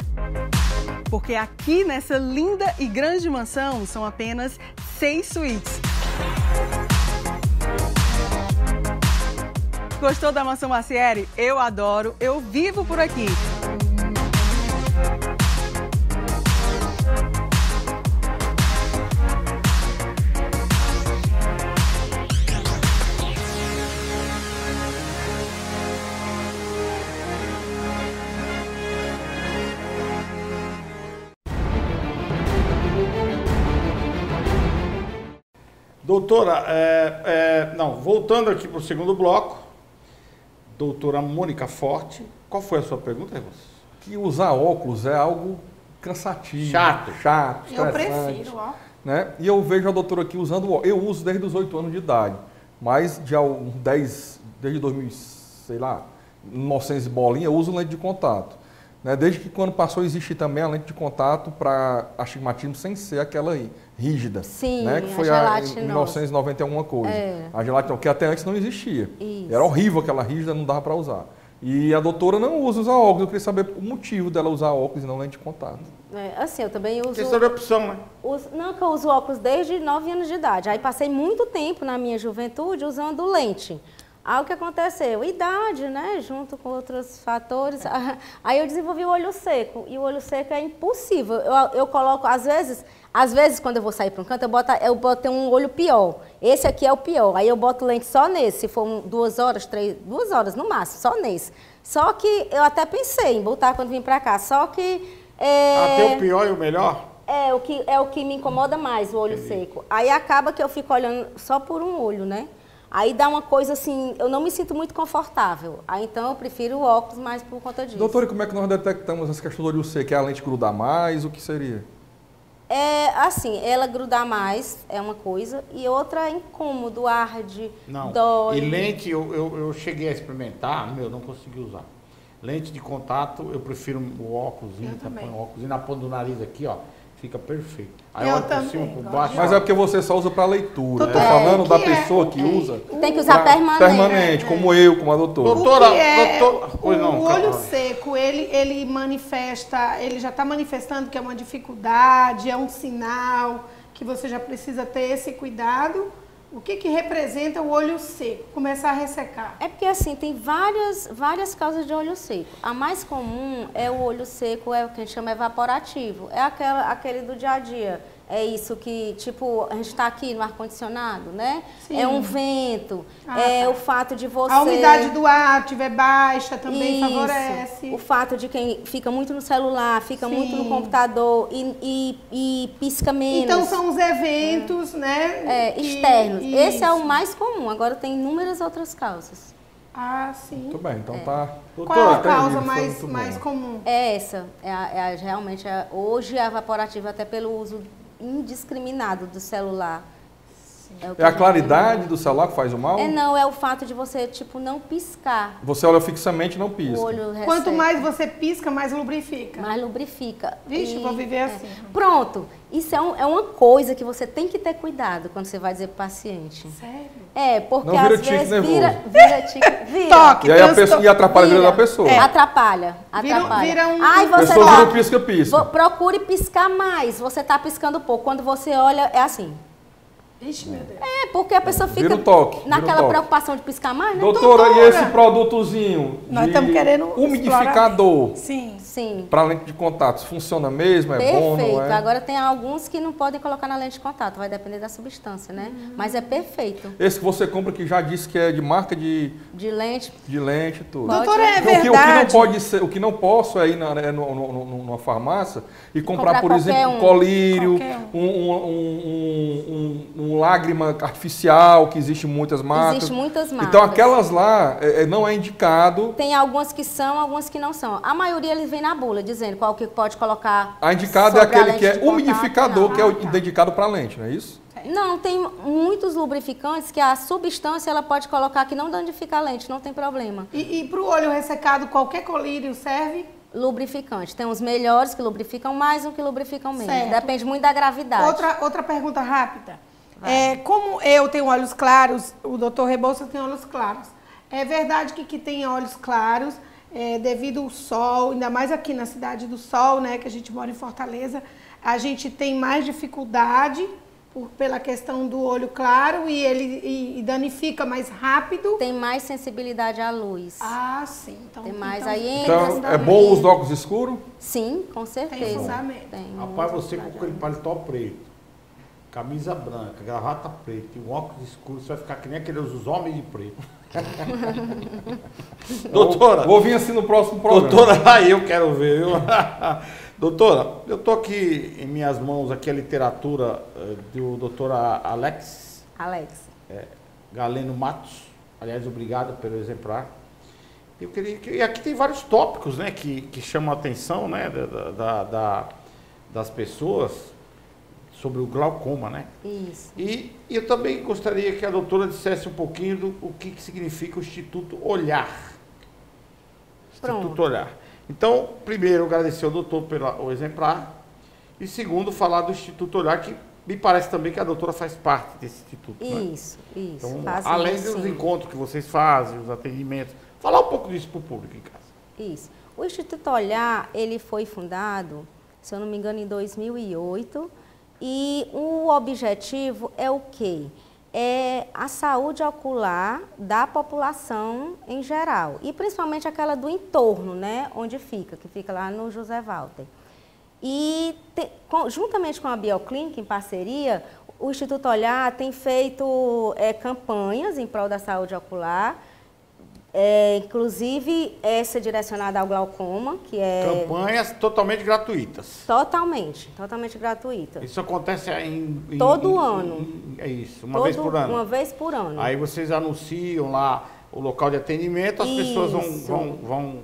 Porque aqui nessa linda e grande mansão são apenas 6 suítes. Gostou da Mansão Maciel? Eu adoro, eu vivo por aqui. Doutora, voltando aqui para o segundo bloco, doutora Mônica Forte, qual foi a sua pergunta, Rebouças? Que usar óculos é algo cansativo. Chato, Eu estressante, prefiro, ó. né? E eu vejo a doutora aqui usando óculos. Eu uso desde os 8 anos de idade, mas de 10, desde 2000, sei lá, 900 bolinha, eu uso lente de contato. Né? Desde que quando passou a existir também a lente de contato para astigmatismo sem ser aquela rígida. Sim, né? Que foi em 1990 alguma coisa. A gelatina, que até antes não existia. Isso. Era horrível aquela rígida, não dava para usar. E a doutora não usa óculos. Eu queria saber o motivo dela usar óculos e não lente de contato. Assim, eu também uso... Questão de opção, né? Não, que eu uso óculos desde 9 anos de idade. Aí passei muito tempo na minha juventude usando lente. Aí o que aconteceu? Idade, né? Junto com outros fatores. Aí eu desenvolvi o olho seco. E o olho seco é impossível. Eu coloco, às vezes quando eu vou sair para um canto, eu boto um olho pior. Esse aqui é o pior. Aí eu boto lente só nesse. Se for 2 horas, 2 horas no máximo, só nesse. Só que eu até pensei em botar quando vim para cá. Só que... Até o pior e o melhor? É o que me incomoda mais, o olho seco. Aí acaba que eu fico olhando só por um olho, né? Aí dá uma coisa assim, eu não me sinto muito confortável. Aí então eu prefiro o óculos mais por conta disso. Doutora, como é que nós detectamos essa questão do olho seco? É a lente grudar mais? O que seria? Assim, ela grudar mais é uma coisa, e outra é incômodo, arde, Não. dói. E lente, eu cheguei a experimentar, não consegui usar. Lente de contato, eu prefiro o óculos, põe o óculos na ponta do nariz aqui, ó. Fica perfeito. Aí Eu olha por cima, por baixo. Mas é porque você só usa para leitura. Estou Doutora, falando da que pessoa que usa. Tem que usar permanente. Permanente, como eu, como a doutora. Doutora, o olho seco, ele manifesta, ele já está manifestando que é uma dificuldade, é um sinal que você já precisa ter esse cuidado. O que representa o olho seco? Começar a ressecar. É porque assim, tem várias causas de olho seco. A mais comum é o olho seco, é o que a gente chama evaporativo. É aquele do dia a dia. É isso que, tipo, a gente está aqui no ar-condicionado, né? Sim. É um vento, o fato de você... A umidade do ar estiver baixa também favorece. O fato de quem fica muito no celular, fica muito no computador e pisca menos. Então são os eventos, né? Externos. Isso. Esse é o mais comum. Agora tem inúmeras outras causas. Ah, sim. Muito bem, então tá... Qual é a Doutora, causa entendi, mais comum? É essa. Realmente, hoje é evaporativa até pelo uso indiscriminado do celular. É a claridade do celular que faz o mal? Não, é o fato de você, tipo, não piscar. Você olha fixamente e não O pisca. olho resseca. Quanto mais você pisca, mais lubrifica. Mais lubrifica. Vixe, vou viver assim. Pronto. Isso é uma coisa que você tem que ter cuidado quando você vai dizer para o paciente. Sério? Porque não vira às tique vezes nervoso. vira tique. Vira. Toque. E aí atrapalha a vida da pessoa. Atrapalha. Vira um... Ai, A você pessoa vira um pisca-pisca. Procure piscar mais. Você está piscando pouco. Quando você olha, é assim. Ixi, meu Deus. Porque a pessoa fica Vira um toque, naquela preocupação de piscar mais, né? Doutora, e esse produtozinho Nós de estamos querendo umidificador Sim. para lente de contato, funciona mesmo? É bom, Perfeito. não é? Agora tem alguns que não podem colocar na lente de contato, vai depender da substância, né? Mas é perfeito. Esse que você compra que já disse que é de marca de lente. e tudo. Doutora, é Porque verdade. o que não posso é ir numa farmácia e comprar, por exemplo, um colírio, um lágrima artificial, que existe muitas marcas. Existem muitas marcas. Então aquelas lá não é indicado. Tem algumas que são, algumas que não são. A maioria eles vem na bula, dizendo qual que pode colocar. A indicada é sobre a aquele lente que é de contato, umidificador, não. que é o dedicado para lente, não é isso? Não, tem muitos lubrificantes que a substância ela pode colocar que não danifica a lente, não tem problema. E para o olho ressecado, qualquer colírio serve? Lubrificante. Tem os melhores que lubrificam mais e os que lubrificam menos. Certo. Depende muito da gravidade. Outra pergunta rápida. Como eu tenho olhos claros, o doutor Rebouças tem olhos claros. É verdade que tem olhos claros, devido ao sol, ainda mais aqui na Cidade do Sol, né, que a gente mora em Fortaleza, a gente tem mais dificuldade pela questão do olho claro e ele danifica mais rápido. Tem mais sensibilidade à luz. Ah, sim. Então, Tem mais. então, Aí entra Então é bom os óculos escuros? Sim, com certeza. Tem fundamento. Tem Rapaz, muita você com aquele paletó preto, camisa branca, gravata preta e um óculos escuro, você vai ficar que nem aqueles homens de preto. Doutora, Vou vir assim no próximo programa. doutora, aí eu quero ver, viu? Doutora, eu tô aqui em minhas mãos aqui a literatura do doutor Alex Alex. Galeno Matos, aliás, obrigado pelo exemplar. Eu queria e aqui tem vários tópicos, né, que chamam a atenção, né, das pessoas sobre o glaucoma, né? Isso. E eu também gostaria que a doutora dissesse um pouquinho do que significa o Instituto Olhar. Instituto Olhar. Então, primeiro, agradecer ao doutor pelo exemplar e segundo, falar do Instituto Olhar, que me parece também que a doutora faz parte desse instituto. Isso, né? isso. Então, além dos encontros que vocês fazem, os atendimentos, falar um pouco disso para o público em casa. Isso. O Instituto Olhar, ele foi fundado, se eu não me engano, em 2008, e o objetivo é o quê? É a saúde ocular da população em geral, e principalmente aquela do entorno, né, onde fica, que fica lá no José Walter. E, juntamente com a Bioclínica, em parceria, o Instituto Olhar tem feito campanhas em prol da saúde ocular, inclusive essa direcionada ao glaucoma, que é... Campanhas totalmente gratuitas. Totalmente gratuitas. Isso acontece todo ano. É isso, uma vez por ano. Uma vez por ano. Aí vocês anunciam lá o local de atendimento, as pessoas vão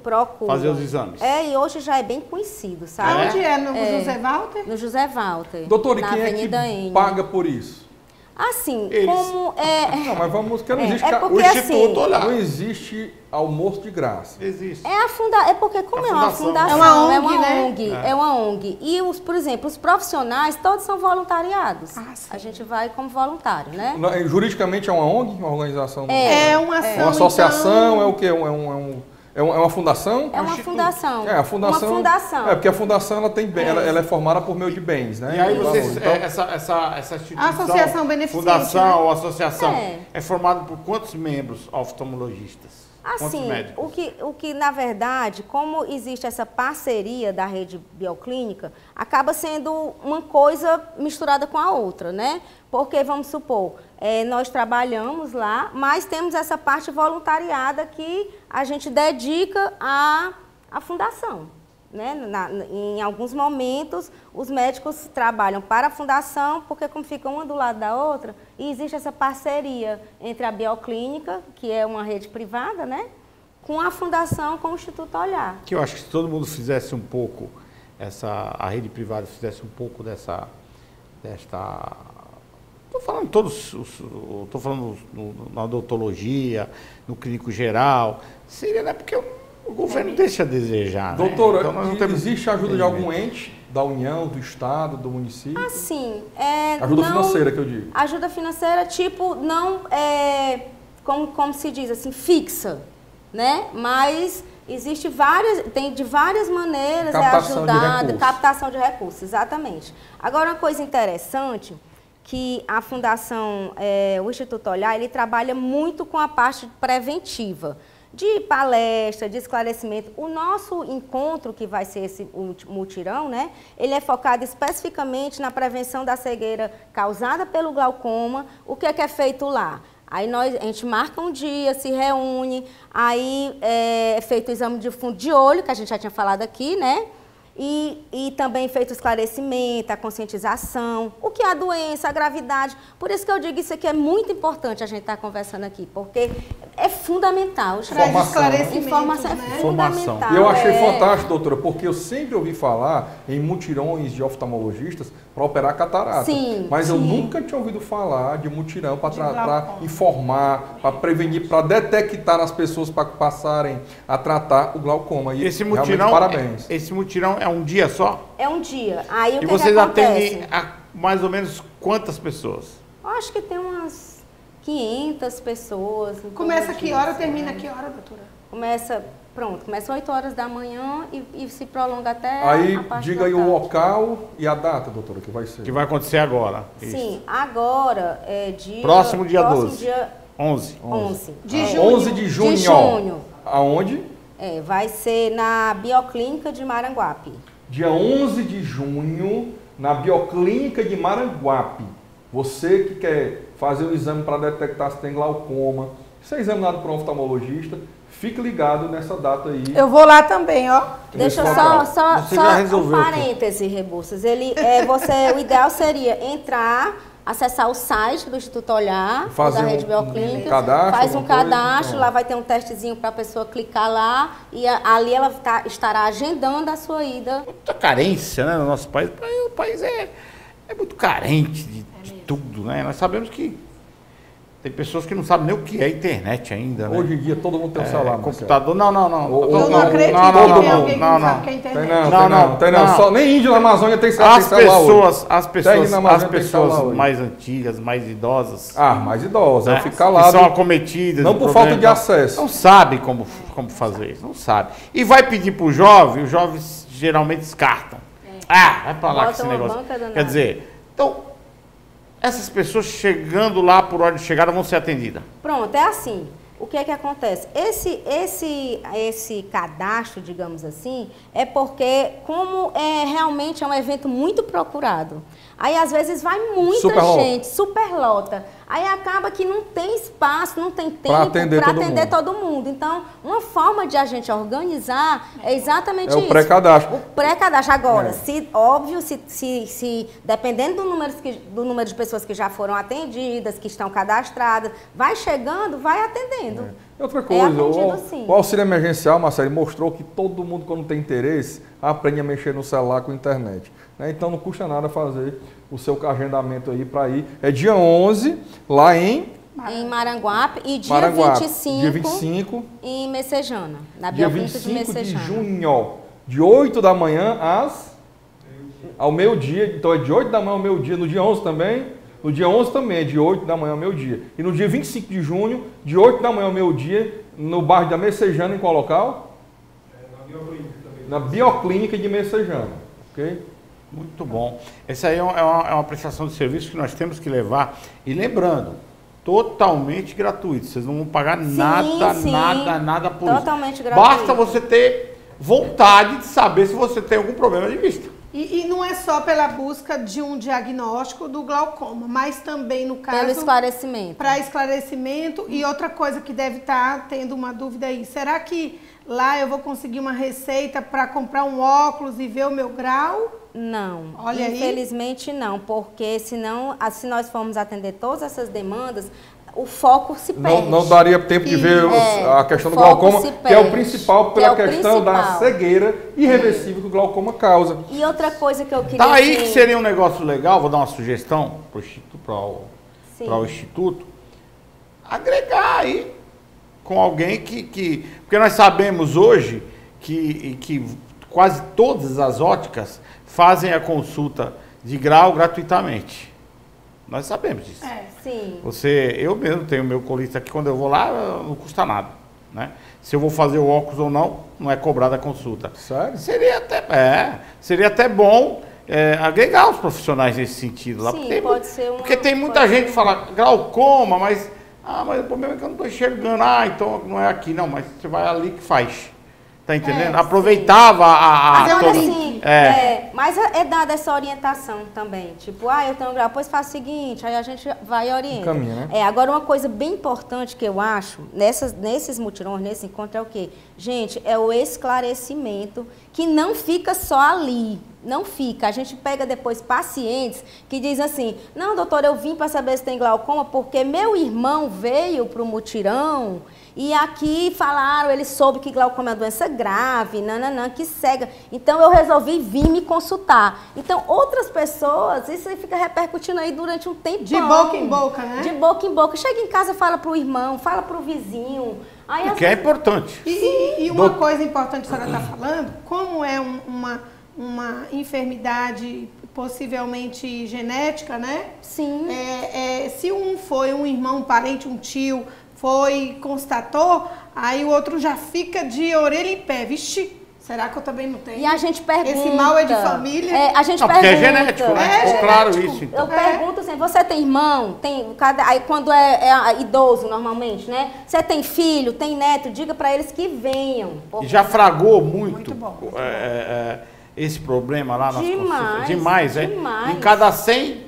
fazer os exames. E hoje já é bem conhecido, sabe? Onde é? No José Walter? No José Walter. Doutor, e na quem Avenida é que N. paga por isso? Assim, Eles. como Não, mas vamos, que não existe... porque o Instituto Olhar. Não existe almoço de graça. Existe. É porque como é uma fundação, É uma ONG, né? ONG. É uma ONG. E, por exemplo, os profissionais, todos são voluntariados. A gente vai como voluntário, né? Juridicamente é uma ONG, uma organização? É uma ação, uma associação, então... é o quê? É uma fundação? É uma fundação. A fundação. Uma fundação. Porque a fundação ela é formada por meio de bens, né? E aí vocês, Então, essa instituição, Associação beneficente, fundação né? ou associação, É formada por quantos membros oftalmologistas? Quantos Assim, médicos? o que, na verdade, como existe essa parceria da rede bioclínica, acaba sendo uma coisa misturada com a outra, né? Porque, vamos supor, nós trabalhamos lá, mas temos essa parte voluntariada que a gente dedica à fundação, né? Em alguns momentos, os médicos trabalham para a fundação, porque como fica uma do lado da outra, e existe essa parceria entre a Bioclínica, que é uma rede privada, né? Com a fundação, com o Instituto Olhar. Que eu acho que se todo mundo fizesse um pouco, a rede privada fizesse um pouco desta... Estou falando estou falando na odontologia, no clínico geral, seria, né? Porque o governo deixa a desejar, né? doutora, Então, nós não temos existe ajuda de algum ente? Da União, do Estado, do município? Assim, ajuda financeira que eu digo. Ajuda financeira, tipo, não como se diz assim, fixa, né? Mas existe tem de várias maneiras captação de recursos, exatamente. Agora, uma coisa interessante, que a Fundação, o Instituto Olhar, ele trabalha muito com a parte preventiva, de palestra, de esclarecimento. O nosso encontro, que vai ser esse mutirão, né, ele é focado especificamente na prevenção da cegueira causada pelo glaucoma. O que é feito lá? Aí a gente marca um dia, se reúne, aí é feito o exame de fundo de olho, que a gente já tinha falado aqui, né? E também feito o esclarecimento, a conscientização, o que é a doença, a gravidade. Por isso que eu digo, isso aqui é muito importante a gente estar conversando aqui, porque é fundamental. Informação é fundamental. E eu achei fantástico, doutora, porque eu sempre ouvi falar em mutirões de oftalmologistas para operar catarata. Sim, mas eu nunca tinha ouvido falar de mutirão para informar, para prevenir, para detectar nas pessoas para passarem a tratar o glaucoma. E esse mutirão, parabéns. Esse mutirão é um dia só? É um dia. Aí, e vocês atendem a mais ou menos quantas pessoas? Eu acho que tem umas 500 pessoas. Começa que hora, termina que hora, doutora? Começa 8 horas da manhã e se prolonga até aí, a parte diga aí o local e a data, doutora, que vai ser. Que vai acontecer agora. Sim, isso. agora é dia... Próximo dia 12. Dia 11. 11. De junho. 11 de junho. De junho. Aonde? Vai ser na Bioclínica de Maranguape. Dia 11 de junho, na Bioclínica de Maranguape. Você que quer fazer o exame para detectar se tem glaucoma, ser examinado por um oftalmologista, fique ligado nessa data aí. Eu vou lá também, ó. Deixa eu só um parêntese, Rebouças. O ideal seria entrar acessar o site do Instituto Olhar, fazer da Rede um Bioclínica, cadastro, faz um alguma coisa? cadastro, lá vai ter um testezinho para a pessoa clicar lá e ali ela estará agendando a sua ida. Muita carência, né, no nosso país. O país é muito carente de tudo, né? Nós sabemos que tem pessoas que não sabem nem o que é internet ainda, né? Hoje em dia todo mundo tem um celular, computador. Não. Eu não acredito que tem alguém que não sabe o que é internet. Tem não. Só, nem índio na Amazônia tem celular. As pessoas mais antigas, mais idosas. Mais idosas, né? ficar lá. São acometidas. Não por falta de acesso. Não sabe como fazer isso, não sabe. E vai pedir para o jovem, os jovens geralmente descartam. Vai para lá com esse negócio. Quer dizer, então, essas pessoas chegando lá por hora de chegada vão ser atendidas. Pronto, é assim. O que é que acontece? Esse cadastro, digamos assim, é porque como realmente é um evento muito procurado, aí às vezes vai muita gente, superlota. Aí acaba que não tem espaço, não tem tempo para atender todo mundo. Então, uma forma de a gente organizar é exatamente isso. O pré-cadastro. O pré-cadastro. Agora, se dependendo do número de pessoas que já foram atendidas, que estão cadastradas, vai chegando, vai atendendo. Outra coisa, o auxílio emergencial, Marcelo, mostrou que todo mundo, quando tem interesse, aprende a mexer no celular com a internet. Né? Então não custa nada fazer o seu agendamento aí para ir. É dia 11, lá em Maranguape, e dia Maranguape, 25, dia 25 em Messejana, na dia Bioclínica de 25 Messejana. de junho, de 8 da manhã ao meio-dia. Então é de 8 da manhã ao meio-dia, no dia 11 também. No dia 11 também é de 8 da manhã ao meio-dia. E no dia 25 de junho, de 8 da manhã ao meio-dia, no bairro da Messejana, em qual local? Na Bioclínica também. Na Bioclínica de Messejana. Ok? Muito bom. Essa aí é uma prestação de serviço que nós temos que levar. E lembrando, totalmente gratuito. Vocês não vão pagar nada por isso. Totalmente gratuito. Basta você ter vontade de saber se você tem algum problema de vista. E não é só pela busca de um diagnóstico do glaucoma, mas também, no caso... Pelo esclarecimento. Para esclarecimento. E outra coisa que deve estar tendo uma dúvida aí. Será que lá eu vou conseguir uma receita para comprar um óculos e ver o meu grau? Não. Olha, infelizmente não, porque senão, se nós formos atender todas essas demandas, o foco se perde. Não daria tempo de ver a questão do glaucoma, que é o principal pela questão da cegueira irreversível que o glaucoma causa. E outra coisa que eu queria... Tá aí que seria um negócio legal, vou dar uma sugestão para o Instituto, agregar aí com alguém que... Porque nós sabemos hoje que quase todas as óticas fazem a consulta de grau gratuitamente. Nós sabemos disso. Sim. Eu mesmo tenho meu colista aqui, quando eu vou lá, não custa nada. Né? Se eu vou fazer o óculos ou não é cobrada a consulta. Sério? Seria até bom agregar os profissionais nesse sentido. Lá, sim, porque tem muita gente que fala glaucoma, mas o problema é que eu não estou enxergando. Então não é aqui, não, mas você vai ali que faz. Tá entendendo? Aproveitava mas é dada essa orientação também. Tipo, eu tenho grau, depois faz o seguinte, aí a gente vai e orienta. Caminho, né? Agora, uma coisa bem importante que eu acho, nesses mutirões, nesse encontro, é o quê? Gente, é o esclarecimento, que não fica só ali. Não fica. A gente pega depois pacientes que dizem assim, não, doutor, eu vim para saber se tem glaucoma porque meu irmão veio para o mutirão e aqui falaram, ele soube que glaucoma é uma doença grave, que cega. Então, eu resolvi vir me consultar. Então, outras pessoas, isso fica repercutindo aí durante um tempo. De boca em boca, né? De boca em boca. Chega em casa, fala para o irmão, fala para o vizinho. Aí, que é importante. E uma coisa importante que a senhora está falando, como é uma enfermidade possivelmente genética, né? Sim. Se foi um irmão, um parente, um tio, constatou, aí o outro já fica de orelha em pé. Vixe, será que eu também não tenho? E a gente pergunta... Esse mal é de família? A gente pergunta... Porque é genético, né? Ficou claro isso, então. Eu pergunto assim, você tem irmão? Aí quando é idoso, normalmente, né? Você tem filho, tem neto? Diga para eles que venham. E já fragou muito bom, esse problema lá nas consultas? Demais. Em cada 100...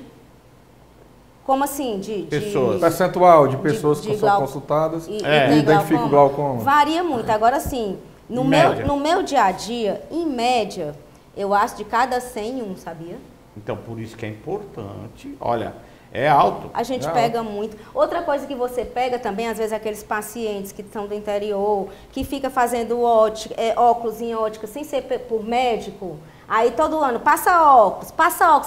Como assim? Pessoas. Percentual de pessoas que são consultadas e identificam o glaucoma. Varia muito. Agora, assim, no meu dia a dia, em média, eu acho de cada 100, um, sabia? Então, por isso que é importante. Olha, É alto. A gente pega muito. Outra coisa que você pega também, às vezes, aqueles pacientes que são do interior, que fica fazendo óculos em ótica sem ser por médico. Aí todo ano passa óculos,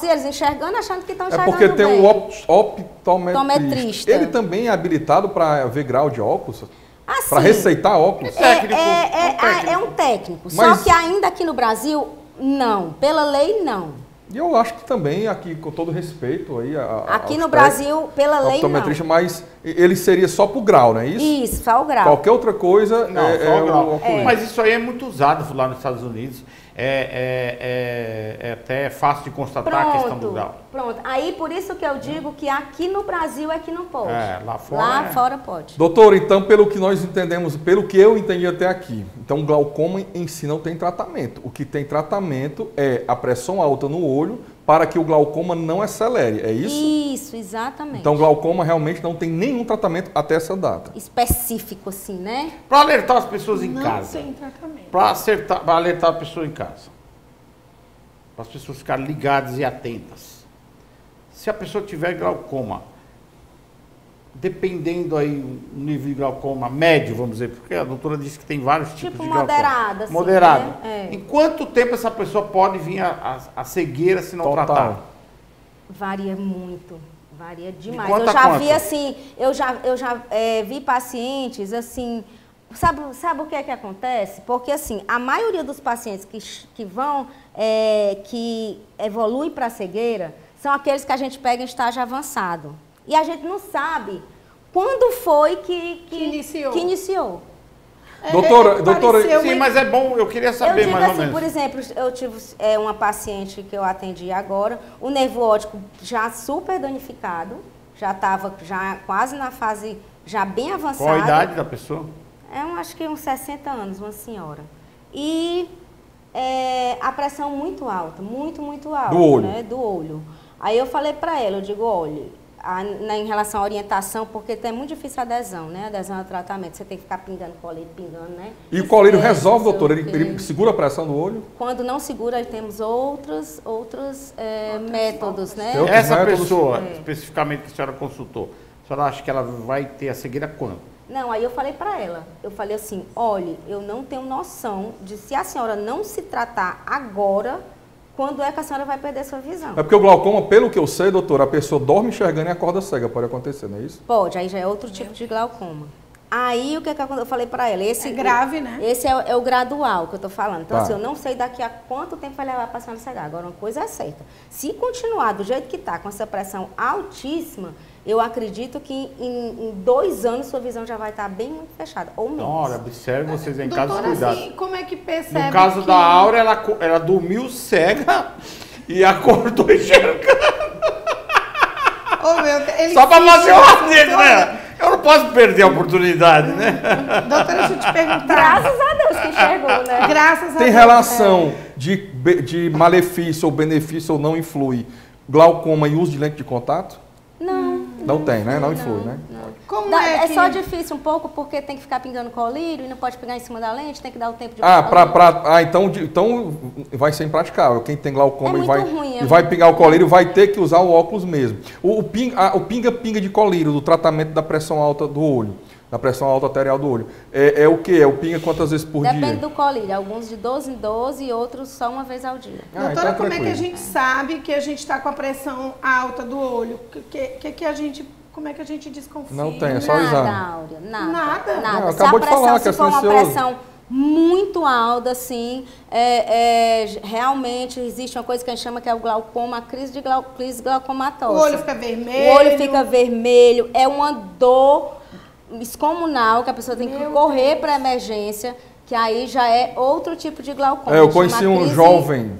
e eles enxergando, achando que estão enxergando bem. É porque tem bem. o optometrista. Ele também é habilitado para ver grau de óculos? Assim, para receitar óculos? É um técnico. Só que ainda aqui no Brasil, não. Pela lei, não. E eu acho que também, aqui, com todo respeito aí... Aqui no Brasil, pela lei, não. Mas ele seria só pro grau, não é isso? Isso, só o grau. Qualquer outra coisa não, só o grau. Mas isso aí é muito usado lá nos Estados Unidos. É até fácil de constatar a questão do grau. Pronto. Aí, por isso que eu digo que aqui no Brasil é que não pode. Lá fora lá fora pode. Doutor, então, pelo que nós entendemos, pelo que eu entendi até aqui, então glaucoma em si não tem tratamento. O que tem tratamento é a pressão alta no olho para que o glaucoma não acelere, é isso? Isso, exatamente. Então, glaucoma realmente não tem nenhum tratamento até essa data. Específico, assim, né? Para alertar as pessoas em casa. Não tem tratamento. Para alertar a pessoa em casa. Para as pessoas ficarem ligadas e atentas. Se a pessoa tiver glaucoma, dependendo aí o nível de glaucoma médio, vamos dizer, porque a doutora disse que tem vários tipos de glaucoma. Moderado, assim, moderado. Né? Em quanto tempo essa pessoa pode vir a cegueira se não tratar? Varia muito, varia demais. De Eu já vi assim, eu já vi pacientes assim, sabe o que é que acontece? Porque assim, a maioria dos pacientes que evoluem para a cegueira são aqueles que a gente pega em estágio avançado. E a gente não sabe quando foi que iniciou. Doutora, sim, mas é bom, eu queria saber mais ou menos. Por exemplo, eu tive uma paciente que eu atendi agora, o nervo óptico já super danificado, já estava quase na fase já bem avançada. Qual a idade da pessoa? Acho que uns 60 anos, uma senhora. E a pressão muito alta, muito alta. Do olho. Né, do olho. Aí eu falei para ela, eu digo, olha, em relação à orientação, porque é muito difícil a adesão, né? Adesão ao tratamento. Você tem que ficar pingando colírio, né? E o colírio resolve, doutor? Ele segura a pressão do olho? Quando não segura, aí temos outros métodos, né? Essa pessoa, especificamente, que a senhora consultou, a senhora acha que ela vai ter a cegueira quando? Não, aí eu falei para ela, eu falei assim, olha, eu não tenho noção de se a senhora não se tratar agora, quando é que a senhora vai perder sua visão? É porque o glaucoma, pelo que eu sei, doutor, a pessoa dorme enxergando e acorda cega. Pode acontecer, não é isso? Pode, aí já é outro tipo de glaucoma. Aí o que eu falei para ela? Esse grave, né? Esse é o gradual que eu tô falando. Então, assim, eu não sei daqui a quanto tempo vai levar para a senhora cegar. Agora, uma coisa é certa. Se continuar do jeito que está, com essa pressão altíssima, eu acredito que em 2 anos sua visão já vai estar bem muito fechada, ou menos. Então, olha, observe vocês em casa, Doutora, cuidado. assim, como é que percebe? No caso da Áurea, ela dormiu cega e acordou enxergando. Oh, meu Deus, só para fazer uma dele, né? Eu não posso perder a oportunidade, né? Doutora, deixa eu te perguntar. Graças a Deus que enxergou, né? Graças a Deus. Tem relação de malefício ou benefício ou não influi glaucoma e uso de lente de contato? Não. Não tem, né? Não influi, né? Como é só difícil um pouco, porque tem que ficar pingando colírio e não pode pegar em cima da lente, tem que dar o tempo de... Então vai ser impraticável. Quem tem glaucoma e vai pingar o colírio vai ter que usar o óculos mesmo. O pinga-pinga de colírio do tratamento da pressão alta do olho, da pressão alta arterial do olho, é o quê? É o pinga quantas vezes por dia? Depende do colírio. Alguns de 12 em 12 e outros só uma vez ao dia. Doutora, então como é que a gente sabe que a gente está com a pressão alta do olho? Como é que a gente desconfia? Não tem, é só o exame. Áurea, Nada? Não, acabou de falar que é se for uma silencioso. pressão muito alta, assim, realmente existe uma coisa que a gente chama que é o glaucoma, a crise glaucomatose. O olho fica vermelho. O olho fica vermelho, é uma dor descomunal que a pessoa tem que correr para emergência, que aí já é outro tipo de glaucoma. Eu conheci um jovem,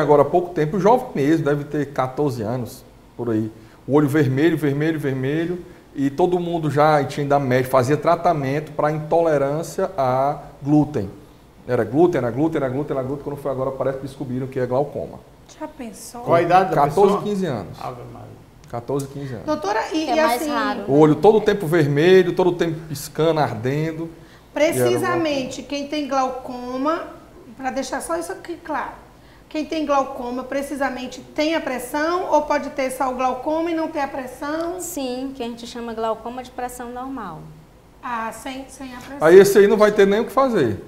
agora há pouco tempo, jovem mesmo, deve ter 14 anos, por aí. O olho vermelho, e todo mundo já tinha da médica, fazia tratamento para intolerância a glúten. Era glúten, quando foi agora parece que descobriram que é glaucoma. Já pensou? Qual a idade da pessoa? 14, 15 anos. 14, 15 anos. Doutora, é mais raro. O olho todo o tempo vermelho, todo o tempo piscando, ardendo. Precisamente, quem tem glaucoma, para deixar só isso aqui claro, quem tem glaucoma precisamente tem a pressão ou pode ter só o glaucoma e não ter a pressão? Sim, que a gente chama glaucoma de pressão normal. Ah, sem a pressão. Aí esse aí não vai ter nem o que fazer.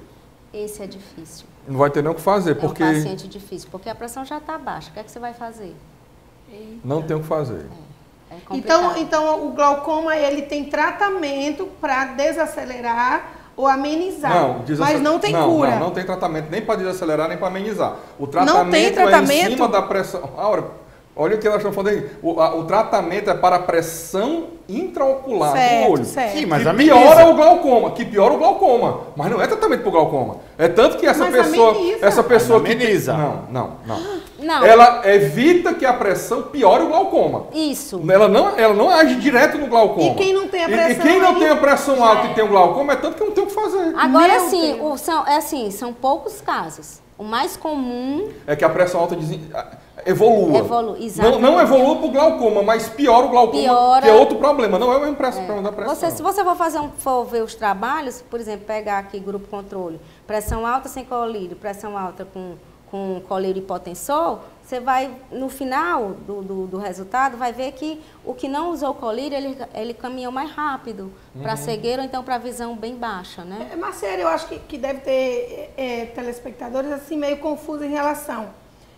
Esse é difícil. Não vai ter nem o que fazer, porque... É um paciente difícil, porque a pressão já está baixa. O que é que você vai fazer? Não tem o que fazer. É complicado. Então o glaucoma, ele tem tratamento para desacelerar ou amenizar, mas não tem cura. Não tem tratamento nem para desacelerar, nem para amenizar. O Não tem tratamento é em cima da pressão... Olha o que nós estamos falando aí. O tratamento é para a pressão intraocular do olho. Certo. Sim, mas que piora o glaucoma. Mas não é tratamento para o glaucoma. É tanto que essa pessoa que ameniza. Não. Ela evita que a pressão piore o glaucoma. Isso. Ela não age direto no glaucoma. E quem não tem a pressão E quem não tem a pressão alta e tem o glaucoma é tanto que não tem o que fazer. Agora sim, são poucos casos. O mais comum é que a pressão alta evolua. Exatamente. Não evolua para o glaucoma, mas piora o glaucoma, que é outro problema. Não é o mesmo problema da pressão. Se você for ver os trabalhos, por exemplo, pegar aqui grupo controle, pressão alta sem colírio, pressão alta com colírio hipotensor, você vai, no final do resultado, vai ver que o que não usou colírio, ele caminhou mais rápido para cegueira ou então para visão bem baixa, né? Marcelo, eu acho que deve ter telespectadores assim meio confusos em relação.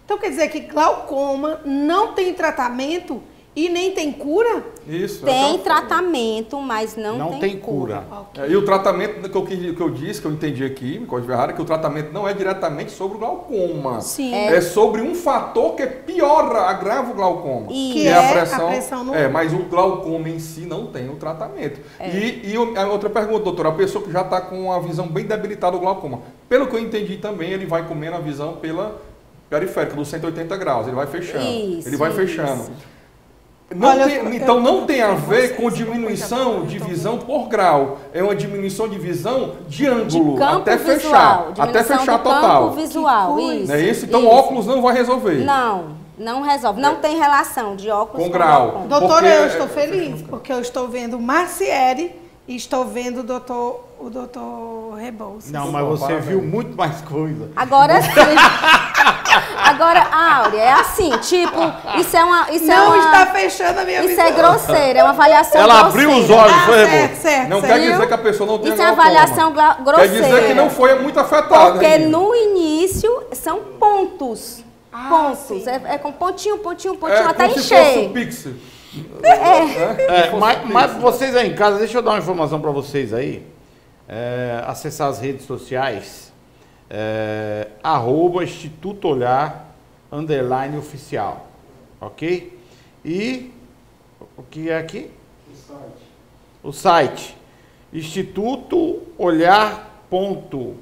Então quer dizer que glaucoma não tem tratamento e nem tem cura? Isso. Tem tratamento, mas não tem cura. Okay. E o tratamento que eu disse, que eu entendi aqui, me corrija errado, que o tratamento não é diretamente sobre o glaucoma. Sim. É sobre um fator que piora, agrava o glaucoma. Que é a pressão no... Mas o glaucoma em si não tem o tratamento. E a outra pergunta, doutora, a pessoa que já está com a visão bem debilitada do glaucoma, pelo que eu entendi também, ele vai comendo a visão pela periférica, dos 180 graus, ele vai fechando. Ele vai fechando. Então não tem a ver com diminuição de visão por grau. É uma diminuição de visão de ângulo, até fechar total. Campo visual, isso. Não é isso? Então óculos não vai resolver. Não resolve. Não tem relação de óculos com grau. Doutora, eu estou feliz, porque eu estou vendo Marciele e estou vendo o doutor Rebouças. Não, mas você viu muito mais coisa. Agora sim. Agora, Áurea, é assim, tipo, está fechando a minha visão. Isso é grosseiro, é uma avaliação Ela grosseira. abriu os olhos, foi, Rebouças? Certo. Não quer dizer que a pessoa não tenha glaucoma. Isso é avaliação grosseira. Quer dizer que não foi muito afetada. Porque no início são pontos. Pontos. É com pontinho, até encher. Mas vocês aí em casa, deixa eu dar uma informação para vocês aí. Acessar as redes sociais. @Instituto Olhar _oficial, ok? E o que é aqui? O site Instituto Olhar.org,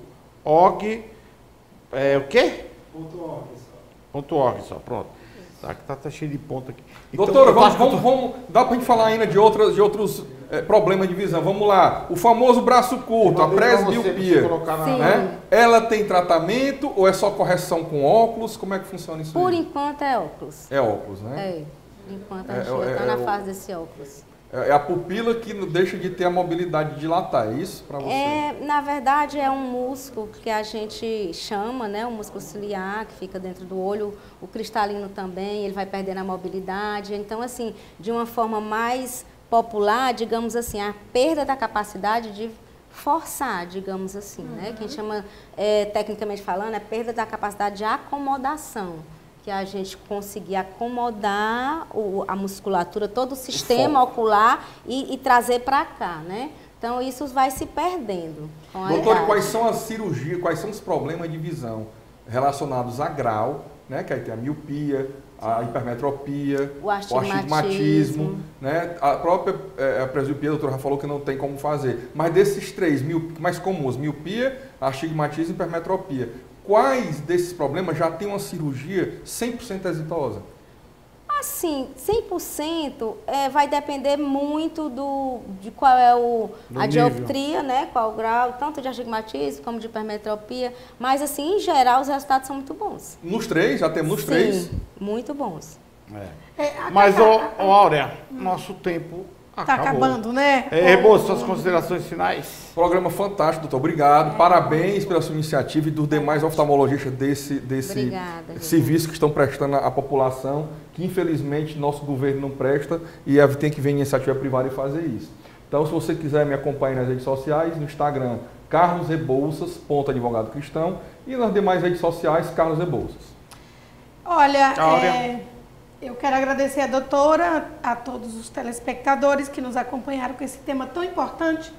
o quê? .org só, pronto. Tá cheio de ponto aqui. Então, doutora, dá pra gente falar ainda de outros problemas de visão. Vamos lá. O famoso braço curto, a presbiopia. Né? Ela tem tratamento ou é só correção com óculos? Como é que funciona isso? Por enquanto é óculos. É óculos, né? Por enquanto a gente está na fase desse óculos. É a pupila que não deixa de ter a mobilidade de dilatar, é isso para você? Na verdade, é um músculo que a gente chama, né? O músculo ciliar, que fica dentro do olho, o cristalino também, ele vai perdendo a mobilidade. Então, assim, de uma forma mais popular, digamos assim, a perda da capacidade de forçar, digamos assim, né? Que a gente chama, tecnicamente falando, é perda da capacidade de acomodação. Que a gente conseguir acomodar a musculatura, todo o sistema ocular e trazer para cá, né? Então, isso vai se perdendo com a Doutora, idade. quais são as cirurgias, quais são os problemas de visão relacionados a grau, né? Que aí tem a miopia, a hipermetropia, o astigmatismo, né? A própria presbiopia, a doutora já falou que não tem como fazer. Mas desses três mais comuns, miopia, astigmatismo e hipermetropia, quais desses problemas já tem uma cirurgia 100% exitosa? Assim, 100% vai depender muito de qual é a dioptria, né? Qual o grau, tanto de astigmatismo como de hipermetropia. Mas, assim, em geral, os resultados são muito bons. Nos três? Já temos nos três? Sim, muito bons. Mas, Áurea, nosso tempo Tá acabando, né? Rebouças, suas considerações finais. Programa fantástico, doutor. Obrigado. Parabéns pela sua iniciativa e dos demais oftalmologistas desse serviço que estão prestando à população, que infelizmente nosso governo não presta e tem que vir iniciativa privada e fazer isso. Então, se você quiser me acompanhar nas redes sociais, no Instagram, Carlos Rebouças, @advogado cristão, e nas demais redes sociais, Carlos Rebouças. Olha, eu quero agradecer a doutora, a todos os telespectadores que nos acompanharam com esse tema tão importante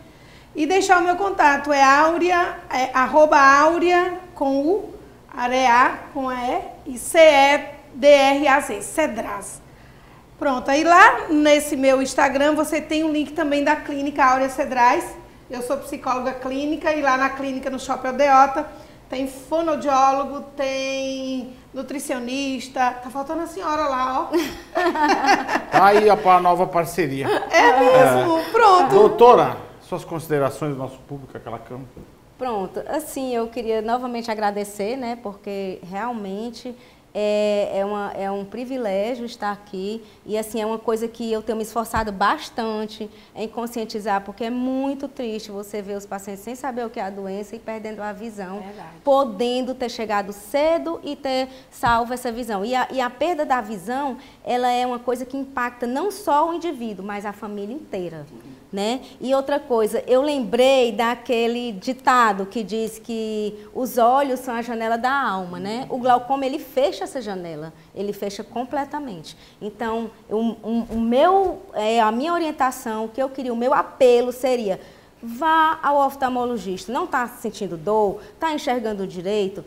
e deixar o meu contato, @Áurea com U, Area com E e CEDRAZ, Cedraz. Pronto, aí lá nesse meu Instagram você tem um link também da clínica Áurea Cedraz. Eu sou psicóloga clínica e lá na clínica no Shopping Aldeota tem fonoaudiólogo, tem nutricionista, tá faltando a senhora lá, ó. Tá aí a nova parceria. É mesmo, pronto. Doutora, suas considerações do nosso público, aquela câmera. Pronto, assim, eu queria novamente agradecer, né, porque realmente é um privilégio estar aqui e, assim, é uma coisa que eu tenho me esforçado bastante em conscientizar, porque é muito triste você ver os pacientes sem saber o que é a doença e perdendo a visão, podendo ter chegado cedo e ter salvo essa visão. E a perda da visão, ela é uma coisa que impacta não só o indivíduo, mas a família inteira. Né? E outra coisa, eu lembrei daquele ditado que diz que os olhos são a janela da alma, né? O glaucoma, ele fecha essa janela, ele fecha completamente. Então, a minha orientação, o que eu queria, o meu apelo seria, vá ao oftalmologista. Não está sentindo dor, está enxergando direito?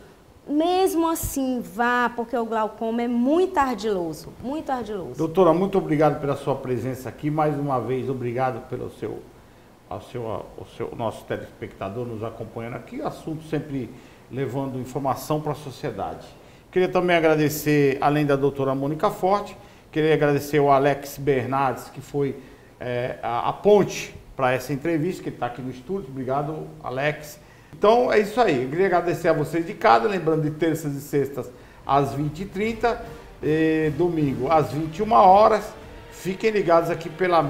Mesmo assim, vá, porque o glaucoma é muito ardiloso, muito ardiloso. Doutora, muito obrigado pela sua presença aqui. Mais uma vez, obrigado pelo nosso telespectador nos acompanhando aqui. Assunto sempre levando informação para a sociedade. Queria também agradecer, além da doutora Mônica Forte, queria agradecer ao Alex Bernardes, que foi a ponte para essa entrevista, que está aqui no estúdio. Obrigado, Alex. Então é isso aí, eu queria agradecer a vocês de casa, lembrando de terças e sextas às 20h30, domingo às 21 horas. Fiquem ligados aqui pela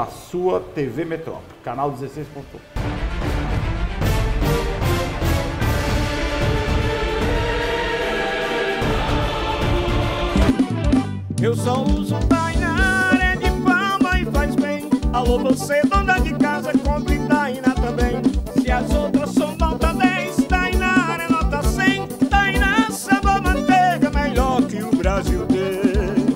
sua TV Metrópole, canal 16.1. Eu só uso Tainá, de Palma e faz bem. Alô, você dona de casa, compre Tainá também. Se as outras são nota 10, Tainá é nota 100. Tainá, sabor manteiga, melhor que o Brasil tem.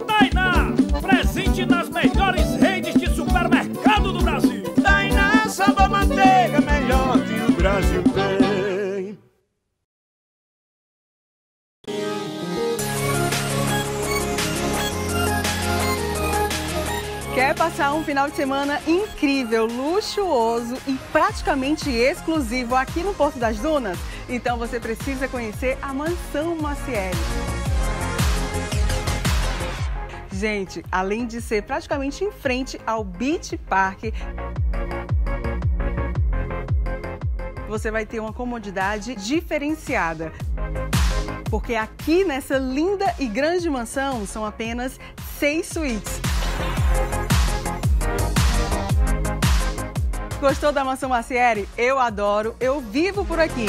Tainá, presente nas melhores redes de supermercado do Brasil. Tainá, sabor manteiga, melhor que o Brasil tem. Quer passar um final de semana incrível, luxuoso e praticamente exclusivo aqui no Porto das Dunas? Então você precisa conhecer a Mansão Macieri. Gente, além de ser praticamente em frente ao Beach Park, você vai ter uma comodidade diferenciada. Porque aqui nessa linda e grande mansão são apenas 6 suítes. Gostou da Mansão Macieri? Eu adoro, eu vivo por aqui.